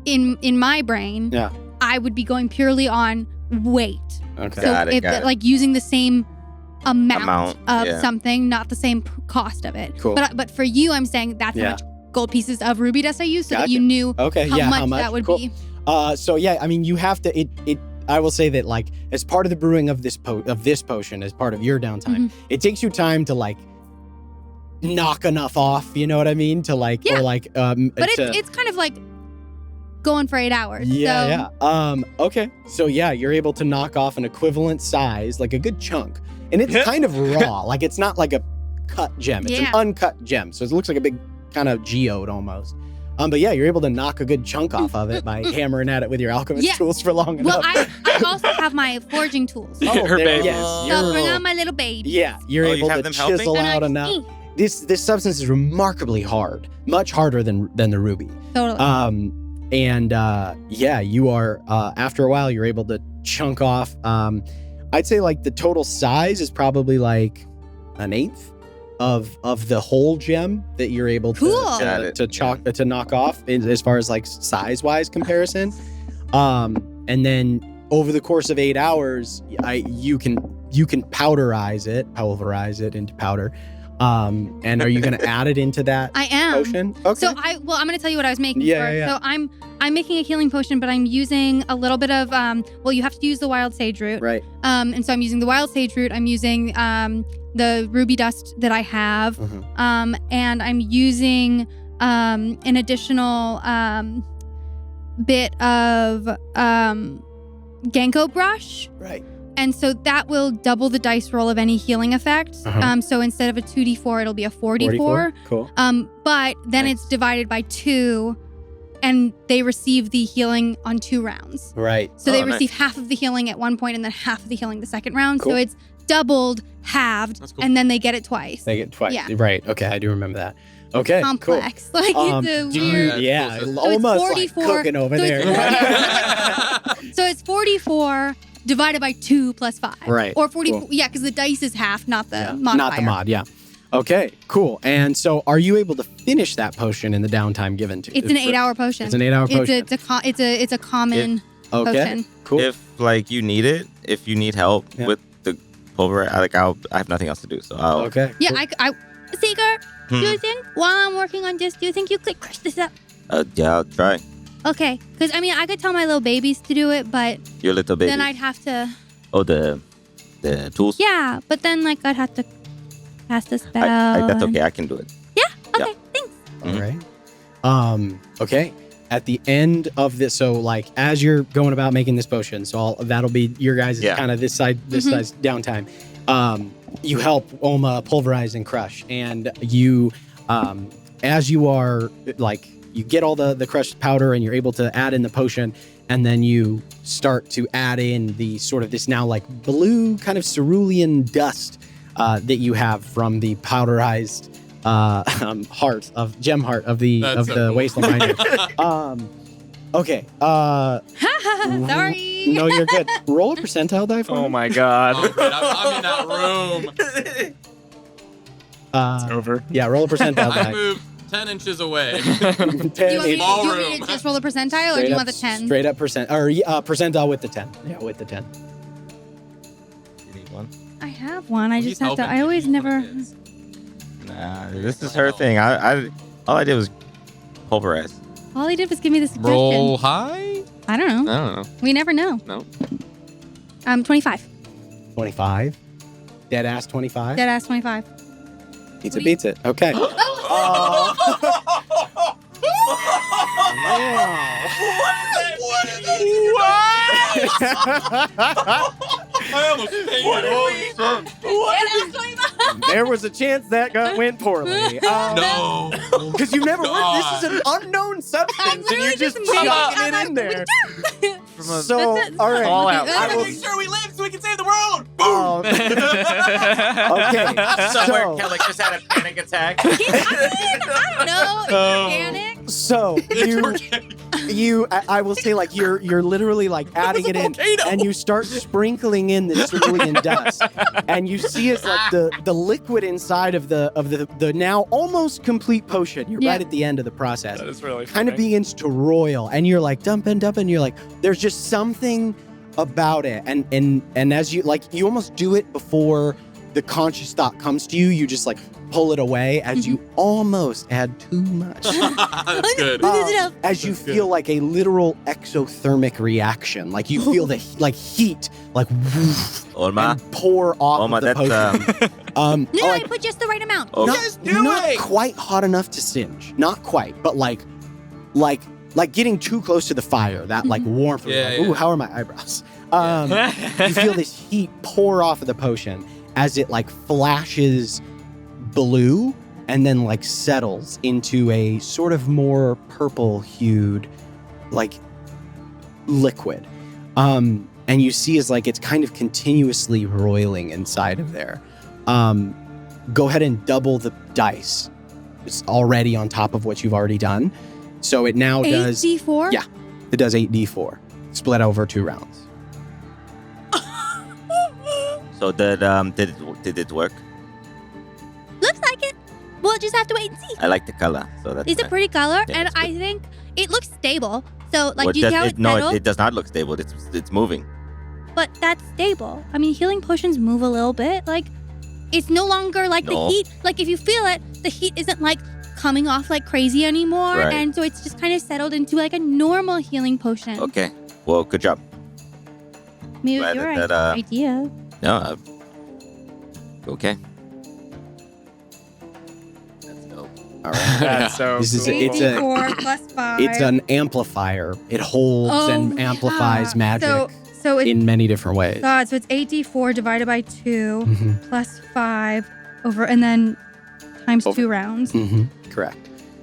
in my brain, Yeah. I would be going purely on weight. Okay. So Got it, if got it. like using the same amount of yeah. something, not the same cost of it. Cool. But for you, I'm saying that's Yeah. how much gold pieces of ruby dust I used, so that Gotcha. you knew Okay. how, yeah. much How much that would Cool. be. So yeah, I mean, you have to. I will say that like as part of the brewing of this potion, as part of your downtime, it takes you time to like knock enough off. You know what I mean? To like Yeah. or like But to, it's kind of like going for 8 hours. Yeah, so, yeah. Okay. So yeah, you're able to knock off an equivalent size, like a good chunk. And it's kind of raw. Like it's not like a cut gem. It's an Yeah. uncut gem. So it looks like a big kind of geode almost. But yeah, you're able to knock a good chunk off of it by hammering at it with your alchemist Yeah. tools for long Well, enough. I also have my forging tools. So Oh, Her there- babies. Yes, bring you're, on my little baby. yeah, you're Oh, you able have to them helping? chisel And out I enough. eat. This substance is remarkably hard, much harder than the ruby. Totally. Yeah, you are after a while you're able to chunk off. I'd say like the total size is probably like an eighth of the whole gem that you're able to Cool. Got it. to knock off as far as like size wise comparison. And then over the course of 8 hours, you can pulverize it into powder. And are you going to add it into that I am. potion? Okay. So I'm going to tell you what I was making Yeah, first. yeah, yeah. So I'm making a healing potion, but I'm using a little bit of you have to use the wild sage root. Right. And so I'm using the wild sage root. I'm using the ruby dust that I have. Mhm. And I'm using an additional bit of Genko brush. Right. And so that will double the dice roll of any healing effect. Uh-huh. So instead of a 2d4, it'll be a 4d4. Cool. But then Nice. it's divided by 2, and they receive the healing on 2 rounds. Right. So they Oh, nice. receive half of the healing at one point and then half of the healing the second round. Cool. So it's doubled, halved, That's cool. and then they get it twice. They get twice. Yeah. Right. Okay. I do remember that. Okay. Complex. Like Cool. it's a Do you, weird. yeah, So it's almost 44, like cooking over so there. it's So it's 44 divided by 2 plus 5. Right. Or 44. Cool. Yeah, because the dice is half, not the Yeah, modifier. Not the mod, yeah. Okay, cool. And so are you able to finish that potion in the downtime given to you? It's an 8-hour potion. It's an 8-hour potion. It's a common Okay, potion. cool. If like you need it, if you need help Yeah. with the pulver, I have nothing else to do, so I'll. Okay. Yeah, cool. I Seeker, do Hmm. you think while I'm working on this, do you think you could crush this up? Yeah, I'll try. Okay, because I mean, I could tell my little babies to do it, but Your little baby. then I'd have to. Oh, the tools. Yeah, but then like I'd have to cast a spell. That's and- okay. I can do it. Okay, thanks. All right. Okay. At the end of this, so like as you're going about making this potion, so that'll be your guys' Yeah. kind of this side's downtime. You help Oma pulverize and crush, and you, as you are like you get all the crushed powder and you're able to add in the potion, and then you start to add in the sort of this now like blue kind of cerulean dust that you have from the powderized heart of gem heart of the That's so cool. wasteland binder. Okay. Sorry. No, you're good. Roll a percentile die for me. Oh my god. Oh, man, I'm in that room. Over. Yeah, roll a percentile I die. moved 10 inches away. 10 Do you want me is Small do you want me room. to just roll the percentile, or do straight you up- want the 10? Straight up percent or percentile with the 10. Yeah, with the 10. You need one? I have one. I He's just have to. helping I you. always He's one never. of his. Nah, this is her thing. All I did was pulverize. All he did was give me the suggestion. Roll high? I don't know. I don't know. We never know. No. 25. 25. Dead ass 25. Dead ass 25. Pizza beats it. Okay. I almost fainted. There was a chance that went poorly. No. Because you've never worked. This God. is an unknown substance, and you're literally just just making chucking it it in there. From a So, That's it. all right. All out. I will, Make sure we live so we can save the world. okay. Somewhere So, Kellic just had a panic attack. I don't know. Organic. so I will say, like, you're literally like adding it in, and you start sprinkling in the cerulean dust, and you see it's like the liquid inside of the now almost complete potion. You're Yeah. right at the end of the process. That is really Kind of begins to roil, and you're like dumping. You're like, there's just something about it, and as you like, you almost do it before the conscious thought comes to you. You just like pull it away as you almost add too much. That's good. As you That's good. feel like a literal exothermic reaction, like you feel the like heat, like woof, Olma. and pour off Olma, of the that's potion. No, like, I put just the right amount. oh, not quite hot enough to singe, not quite, but like getting too close to the fire. That like warmth. Yeah, like, yeah. ooh, how are my eyebrows? You feel this heat pour off of the potion as it like flashes blue and then like settles into a sort of more purple hued like liquid. And you see is like it's kind of continuously roiling inside of there. Go ahead and double the dice. It's already on top of what you've already done. So it now does 8d4? Yeah. It does 8d4 split over 2 rounds. So did it work? Looks like it. We'll just have to wait and see. I like the color, so that's. It's a pretty color, Yeah, and it's good. I think it looks stable. So, like, Well, do you see how it, it's no, settled? it does not look stable. It's moving. But that's stable. I mean, healing potions move a little bit. Like, it's no longer like the heat. Like if you feel it, the heat isn't like coming off like crazy anymore. Right. And so it's just kind of settled into like a normal healing potion. Okay. Well, good job. Maybe it Glad was your that, idea. No. Okay. That's dope. All right. That's so This is cool. it's 84 plus 5. It's an amplifier. It holds and amplifies magic So it's in many different ways. God, so it's 8d4 divided by 2 Mhm. plus 5 over, and then times Over. 2 rounds. Correct.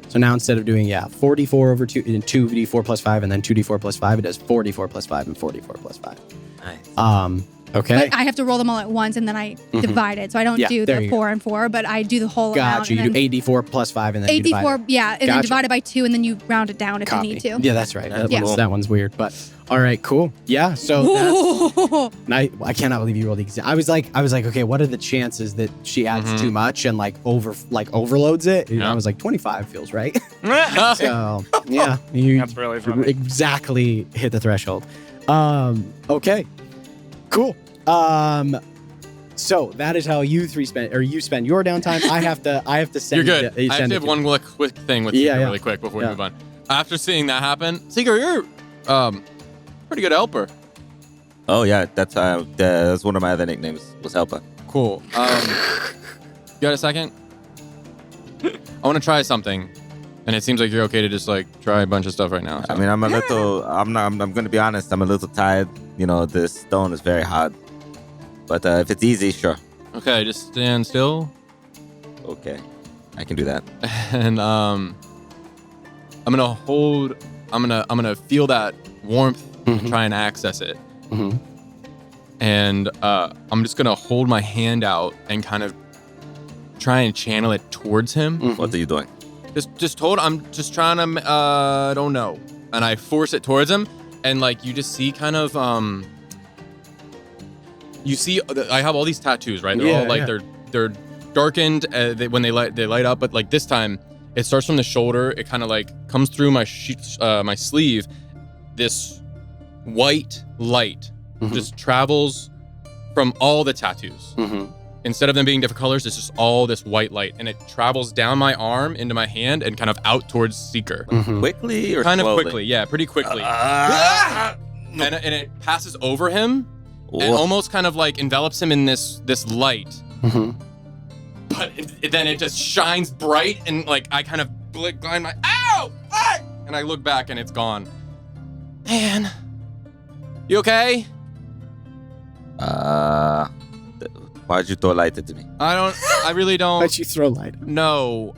So now instead of doing 4d4 over 2, 2d4 plus 5, and then 2d4 plus 5, it does 4d4 plus 5 and 44 plus 5. Nice. Okay. But I have to roll them all at once, and then I divide it. So I don't Yeah, do there the you 4 and 4, but I do the whole amount. Gotcha. You do 8d4 plus 5, and then you divide 8d4, it. yeah, and then Gotcha. divided by 2, and then you round it down if Copy. you need to. Yeah, that's right. That's That one's weird, but all right, cool. Yeah, so that's, I cannot believe you rolled the exam. I was like, okay, what are the chances that she adds too much and overloads it? And I was like, 25 feels right. So yeah, you That's really funny. exactly hit the threshold. Okay, cool. So that is how you spend your downtime. I have to send. You're good. I have send to it have one quick thing with Yeah, Seeker yeah. really quick before we Yeah. move on. After seeing that happen, Seeker, you're pretty good helper. Oh yeah, that's one of my other nicknames was Helper. Cool. You got a second? I want to try something, and it seems like you're okay to just like try a bunch of stuff right now. So. I mean, I'm going to be honest. I'm a little tired. You know, this stone is very hard. But if it's easy, sure. Okay, just stand still, Okay, I can do that. and I'm gonna feel that warmth and try and access it. Mhm. And I'm just gonna hold my hand out and kind of try and channel it towards him. What are you doing? I'm just trying to I don't know. And I force it towards him, and like you just see kind of you see I have all these tattoos, right? They're all like they're darkened when they light up, but like this time it starts from the shoulder, it kind of like comes through my my sleeve. This white light just travels from all the tattoos. Instead of them being different colors, it's just all this white light, and it travels down my arm into my hand and kind of out towards Seeker. Quickly or Kind slowly? of quickly, yeah, pretty quickly. And it passes over him and almost kind of like envelops him in this light. But then it just shines bright, and like I kind of blind my ow, ah! And I look back and it's gone. Man, you okay? Why'd you throw light at me? I really don't. Why'd you throw light? No.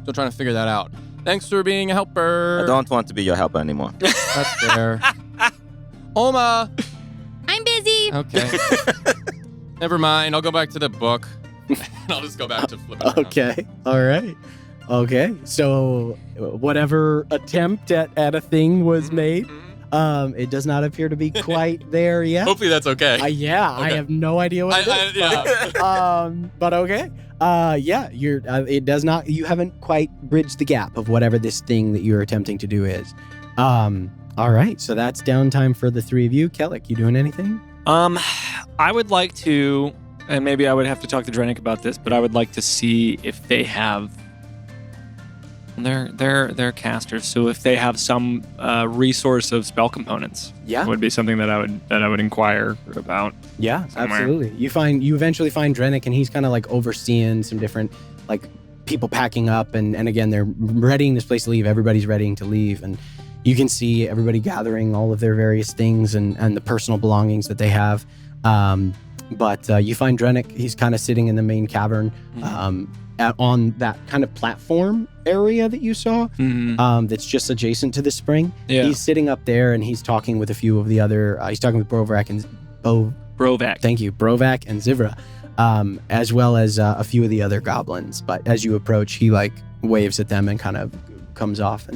Still trying to figure that out. Thanks for being a helper. I don't want to be your helper anymore. That's fair. Oma. I'm busy. Okay. Never mind. I'll go back to the book. And I'll just go back to flipping around. Okay. All right. Okay. So whatever attempt at a thing was made, it does not appear to be quite there yet. Hopefully that's okay. I have no idea what it is. Yeah. But okay. You're. It does not. You haven't quite bridged the gap of whatever this thing that you're attempting to do is. All right. So that's downtime for the three of you. Kellic, you doing anything? I would like to, and maybe I would have to talk to Drennick about this, but I would like to see if they have. They're casters, so if they have some resource of spell components, Yeah. would be something that I would inquire about. Yeah, somewhere. absolutely. You eventually find Drennick, and he's kind of like overseeing some different like people packing up, and again they're readying this place to leave. Everybody's readying to leave, and you can see everybody gathering all of their various things and the personal belongings that they have. But you find Drennick, he's kind of sitting in the main cavern on that kind of platform area that you saw that's just adjacent to the spring. Yeah. He's sitting up there, and he's talking with a few of the other, he's talking with Brovak and Brovak. Thank you, Brovak and Zivra, as well as a few of the other goblins. But as you approach, he like waves at them and kind of comes off.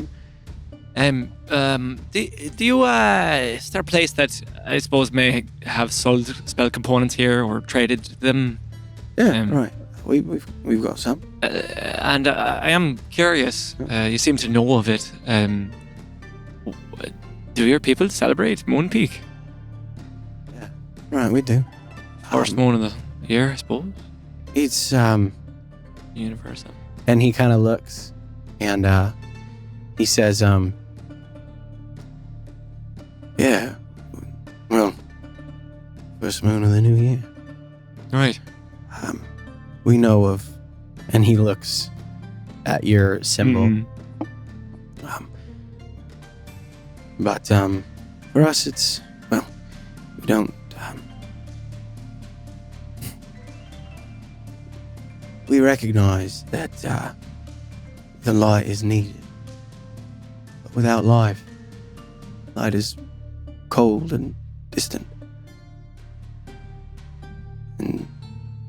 And Do you is there a place that I suppose may have sold spell components here or traded them? yeah, right. We've got some. And I am curious. You seem to know of it. Do your people celebrate Moon Peak? Right, we do. First moon of the here, I suppose. It's Universal. and he kind of looks, and he says, "Yeah, well, first moon of the new year. Right. We know of," and he looks at your symbol. Mhm. But for us, it's, well, we don't. We recognize that the light is needed. But without light is cold and distant. And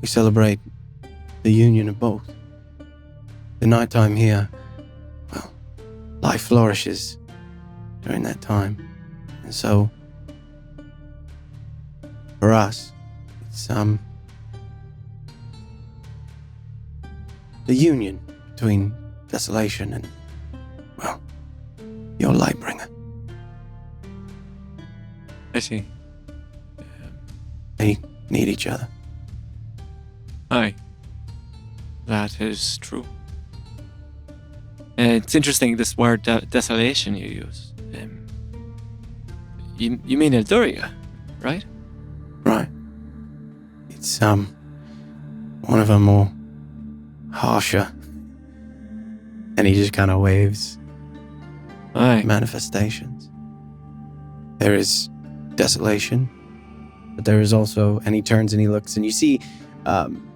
we celebrate the union of both. The nighttime here, well, life flourishes during that time. And so, for us, it's the union between desolation and, well, your light bringer. I see. They need each other. Aye. That is true. It's interesting, this word desolation you use. You mean Elduria, right? Right. It's one of our more harsher, and he just kind of waves, Aye. manifestations. There is desolation, but there is also, and he turns and he looks, and you see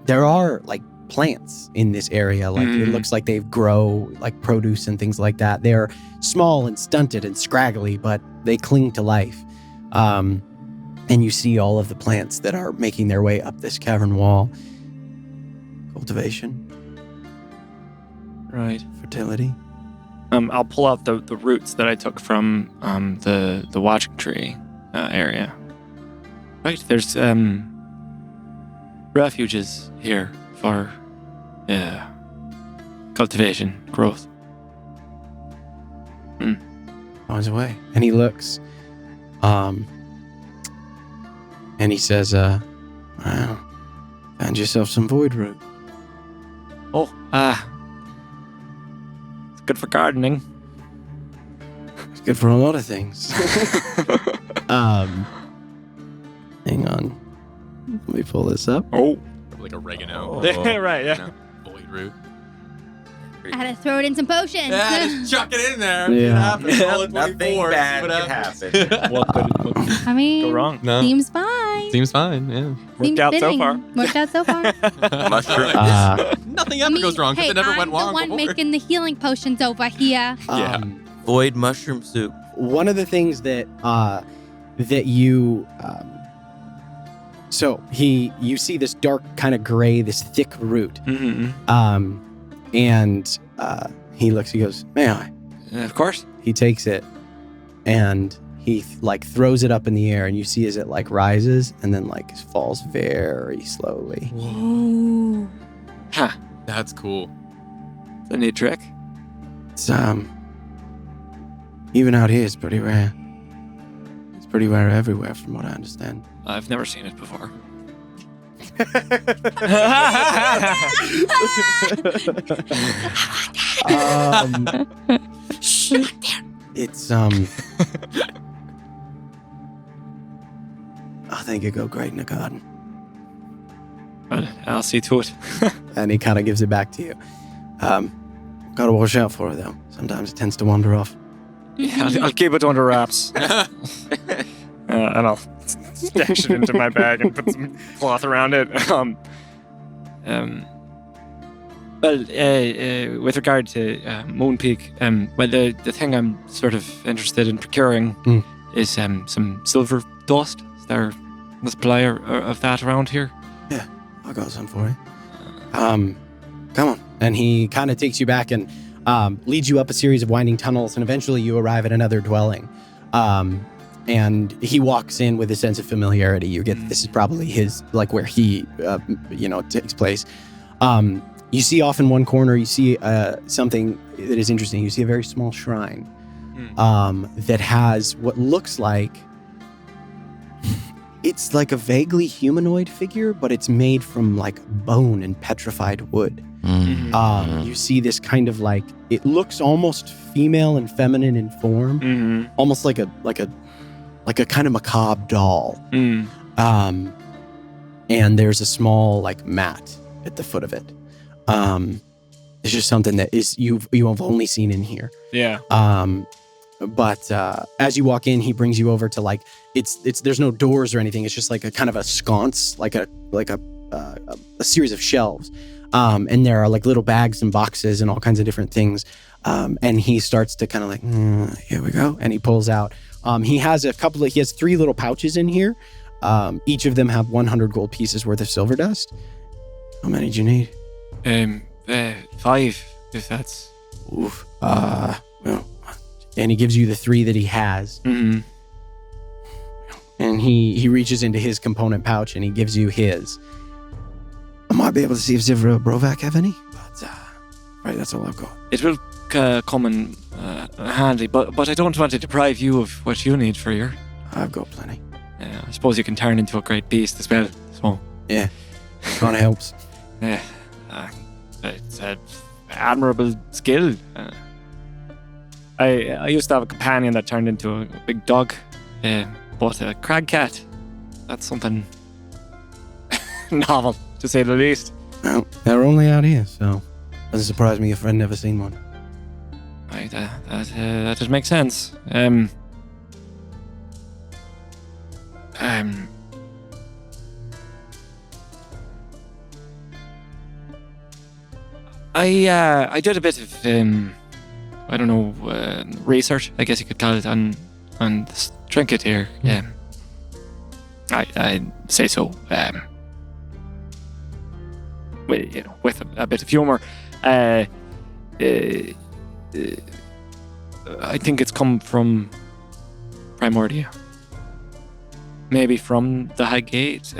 there are like plants in this area. Like it looks like they grow like produce and things like that. They're small and stunted and scraggly, but they cling to life. And you see all of the plants that are making their way up this cavern wall. Cultivation, Right. fertility. I'll pull out the roots that I took from the watching tree area. Right, there's refuges here for cultivation, growth. On his way. And he looks, and he says, well, find yourself some void root. Oh, it's good for gardening. It's good for a lot of things. Hang on. Let me pull this up. Oh. Like oregano. Right, yeah. Void root. I had to throw it in some potions. Yeah, just chuck it in there. Yeah. It happens. Roll a Nothing 24, bad see could what happen. What could I mean, go wrong? No. seems fine. Seems fine, yeah. Seems Worked out so fitting. far. Worked out so far. Mushroom. Nothing I ever mean, goes wrong because hey, it never I'm went wrong the one before. making the healing potions over here. Yeah. Void mushroom soup. One of the things that that you so you see this dark kind of gray, this thick root, Mm-hmm. and he looks, he goes, "May I?" Of course. He takes it and he like throws it up in the air, and you see as it like rises and then like falls very slowly. Ooh. Huh. That's cool. It's a neat trick. It's even out here, it's pretty rare. It's pretty rare everywhere, from what I understand. I've never seen it before. It's I think it go great in the garden. Well, I'll see to it. And he kind of gives it back to you. Gotta watch out for it though. Sometimes it tends to wander off. Yeah, I'll keep it under wraps. And I'll stash it into my bag and put some cloth around it. With regard to Moon Peak, well, the thing I'm sort of interested in procuring is some silver dust. Is there a supply of that around here? Yeah, I'll got some for you. Come on. And he kind of takes you back and leads you up a series of winding tunnels, and eventually you arrive at another dwelling. And he walks in with a sense of familiarity. You get this is probably his, like where he, takes place. You see off in one corner, you see something that is interesting. You see a very small shrine that has what looks like It's like a vaguely humanoid figure, but it's made from like bone and petrified wood. You see this kind of like, it looks almost female and feminine in form, almost like a kind of macabre doll. And there's a small like mat at the foot of it. It's just something that is you have only seen in here. Yeah. But as you walk in, he brings you over to like it's there's no doors or anything. It's just like a kind of a sconce, like a series of shelves. And there are like little bags and boxes and all kinds of different things. And he starts to kind of like, here we go. And he pulls out. He has he has 3 little pouches in here. Each of them have 100 gold pieces worth of silver dust. How many do you need? 5, if that's... Oof. Well, and he gives you the 3 that he has. And he reaches into his component pouch and he gives you his. I might be able to see if Zivra Brovac have any, but right, that's all I've got. It will come in handy, but I don't want to deprive you of what you need for your... I've got plenty. I suppose you can turn into a great beast as well. So. Yeah, kind of helps. Yeah, it's an admirable skill. I used to have a companion that turned into a big dog, but a crag cat, that's something novel, to say the least. Well, they're only out here, so doesn't surprise me your friend never seen one. Right, that does make sense. I did a bit of I don't know, research, I guess you could call it, on this trinket here. I'd say so. With a bit of humor. I think it's come from Primordia. Maybe from the High Gate.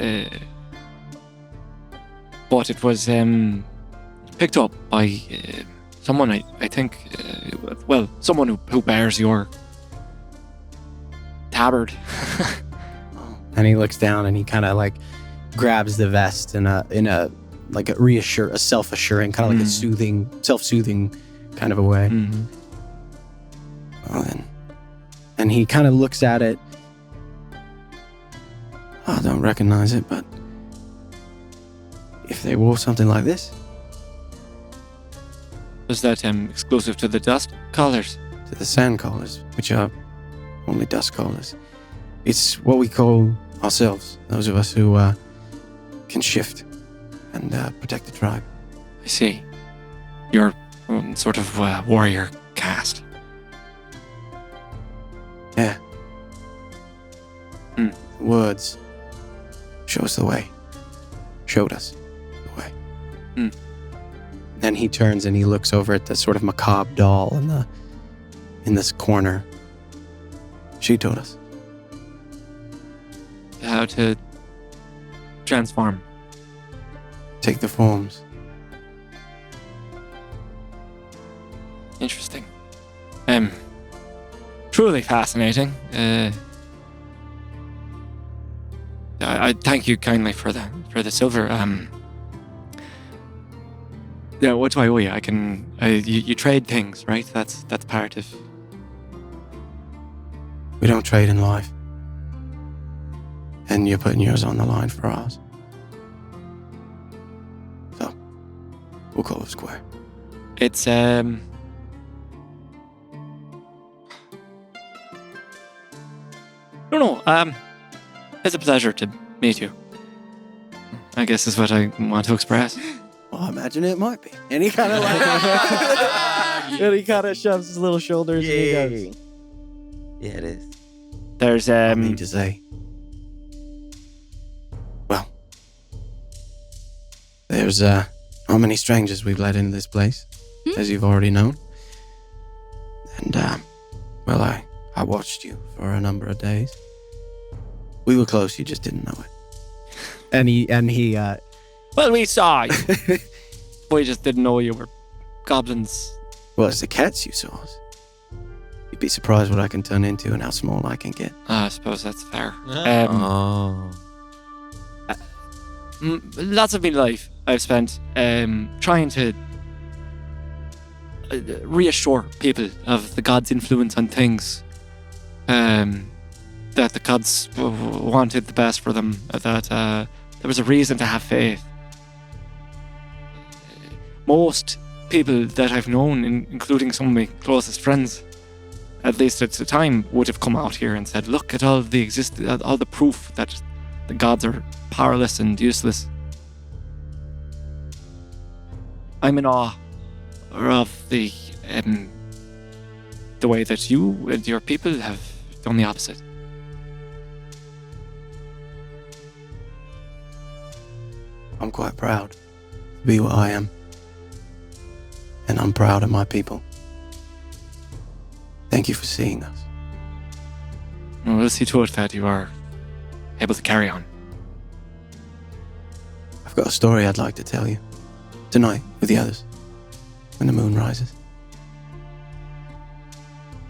But it was picked up by someone, I think, someone who bears your tabard. And he looks down and he kind of like grabs the vest in a like a self-assuring, kind of like a self-soothing kind of a way. Well then, and he kind of looks at it. I don't recognize it, but if they wore something like this. Was that exclusive to the dust collars? To the sand collars, which are only dust collars. It's what we call ourselves, those of us who can shift and protect the tribe. I see. You're sort of warrior caste. Yeah. Words show us the way. Showed us the way. Then he turns and he looks over at the sort of macabre doll in this corner. She told us how to transform. Take the forms. Interesting. Truly fascinating. I thank you kindly for the silver. Yeah, what do I owe you? You trade things, right? That's part of... We don't trade in life. And you're putting yours on the line for ours. So, we'll call it square. It's, it's a pleasure to meet you. I guess is what I want to express. Well, I imagine it might be. And he kind of like... and he kind of shoves his little shoulders and he goes... Yeah, it is. There's, I mean to say... Well... There's, how many strangers we've let into this place, as you've already known. And, I watched you for a number of days. We were close, you just didn't know it. And he well, we saw you. We just didn't know you were goblins. Well, it's the cats you saw us. You be surprised what I can turn into and how small I can get. I suppose that's fair. Oh. Lots of my life I've spent trying to reassure people of the gods' influence on things. That the gods wanted the best for them. That there was a reason to have faith. Most people that I've known, including some of my closest friends, at least at the time, would have come out here and said, "Look at all the proof that the gods are powerless and useless." I'm in awe of the way that you and your people have done the opposite. I'm quite proud to be what I am. And I'm proud of my people. Thank you for seeing us. Well, we'll see to it that you are able to carry on. I've got a story I'd like to tell you. Tonight, with the others. When the moon rises.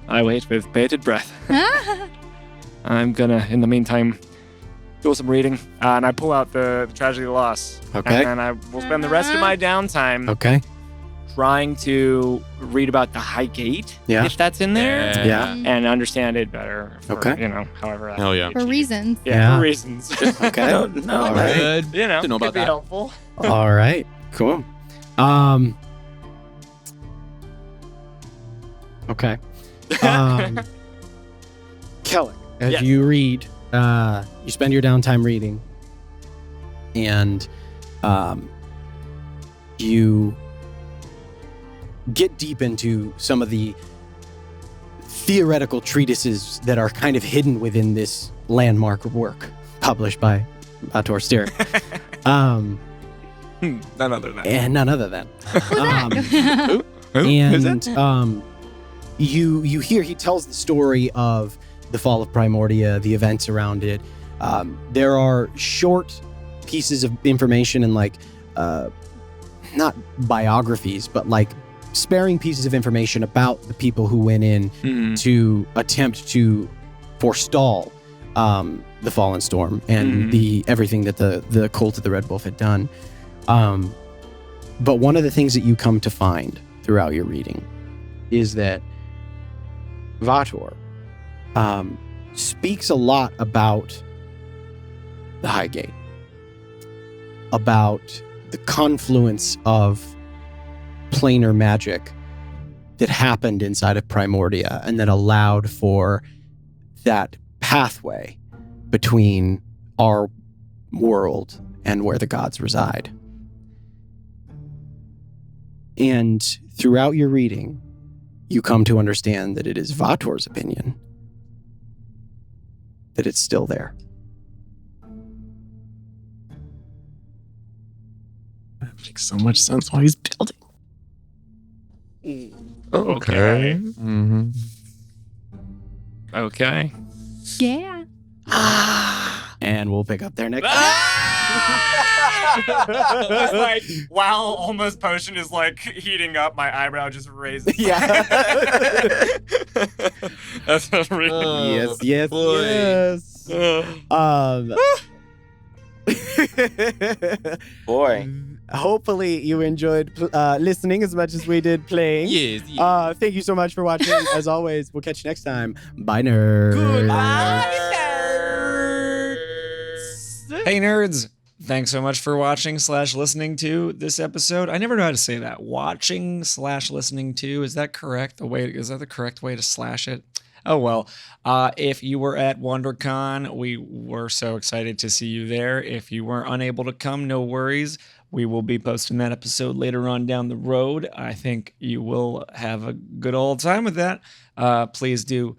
I wait with bated breath. I'm gonna, in the meantime, do some reading, and I pull out the Tragedy of the Lost. Okay. And then I will spend the rest of my downtime Okay. trying to read about the High Gate, Yeah. if that's in there, Yeah. and understand it better. For, Okay. However. Hell yeah. For reasons. Yeah. For reasons. Okay. No, All right. Good. You know, Didn't know about could be that. helpful. All right. Cool. Okay. Kellic, as Yes. you read, you spend your downtime reading, and you get deep into some of the theoretical treatises that are kind of hidden within this landmark work published by Bator Styr. None other than that. And none other than. Who? And you hear he tells the story of the fall of Primordia, the events around it. There are short pieces of information and not biographies, but sparing pieces of information about the people who went in to attempt to forestall the Fallen Storm and the everything that the cult of the Red Wolf had done. But one of the things that you come to find throughout your reading is that Vator speaks a lot about the High Gate, about the confluence of planar magic that happened inside of Primordia and that allowed for that pathway between our world and where the gods reside. And throughout your reading, you come to understand that it is Vator's opinion that it's still there. That makes so much sense why he's building. Okay. Mm-hmm. Okay. Yeah. And we'll pick up there next. It's like, while almost potion is heating up, my eyebrow just raises. Yeah. That's really Yes. Boy. Hopefully you enjoyed listening as much as we did playing. Yes. Thank you so much for watching. As always, we'll catch you next time. Bye, nerds. Hey, nerds. Thanks so much for watching / listening to this episode. I never know how to say that. Watching / listening to. Is that correct? Is that the correct way to slash it? Oh, well. If you were at WonderCon, we were so excited to see you there. If you were unable to come, no worries. We will be posting that episode later on down the road. I think you will have a good old time with that. Please do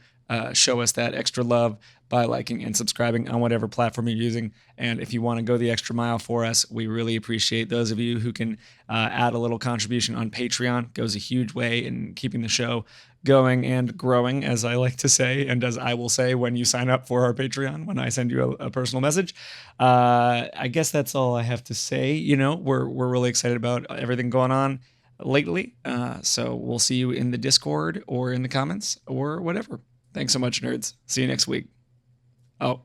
show us that extra love by liking and subscribing on whatever platform you're using. And if you want to go the extra mile for us, we really appreciate those of you who can add a little contribution on Patreon. It goes a huge way in keeping the show going and growing, as I like to say, and as I will say when you sign up for our Patreon, when I send you a personal message. I guess that's all I have to say. We're really excited about everything going on. lately. So we'll see you in the Discord or in the comments or whatever. Thanks so much, nerds. See you next week. Oh.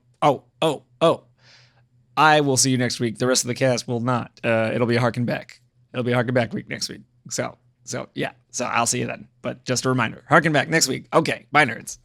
I will see you next week. The rest of the cast will not. It'll be a Harken Back. It'll be a Harken Back week next week. So yeah. So I'll see you then. But just a reminder, Harken Back next week. Okay. Bye, nerds.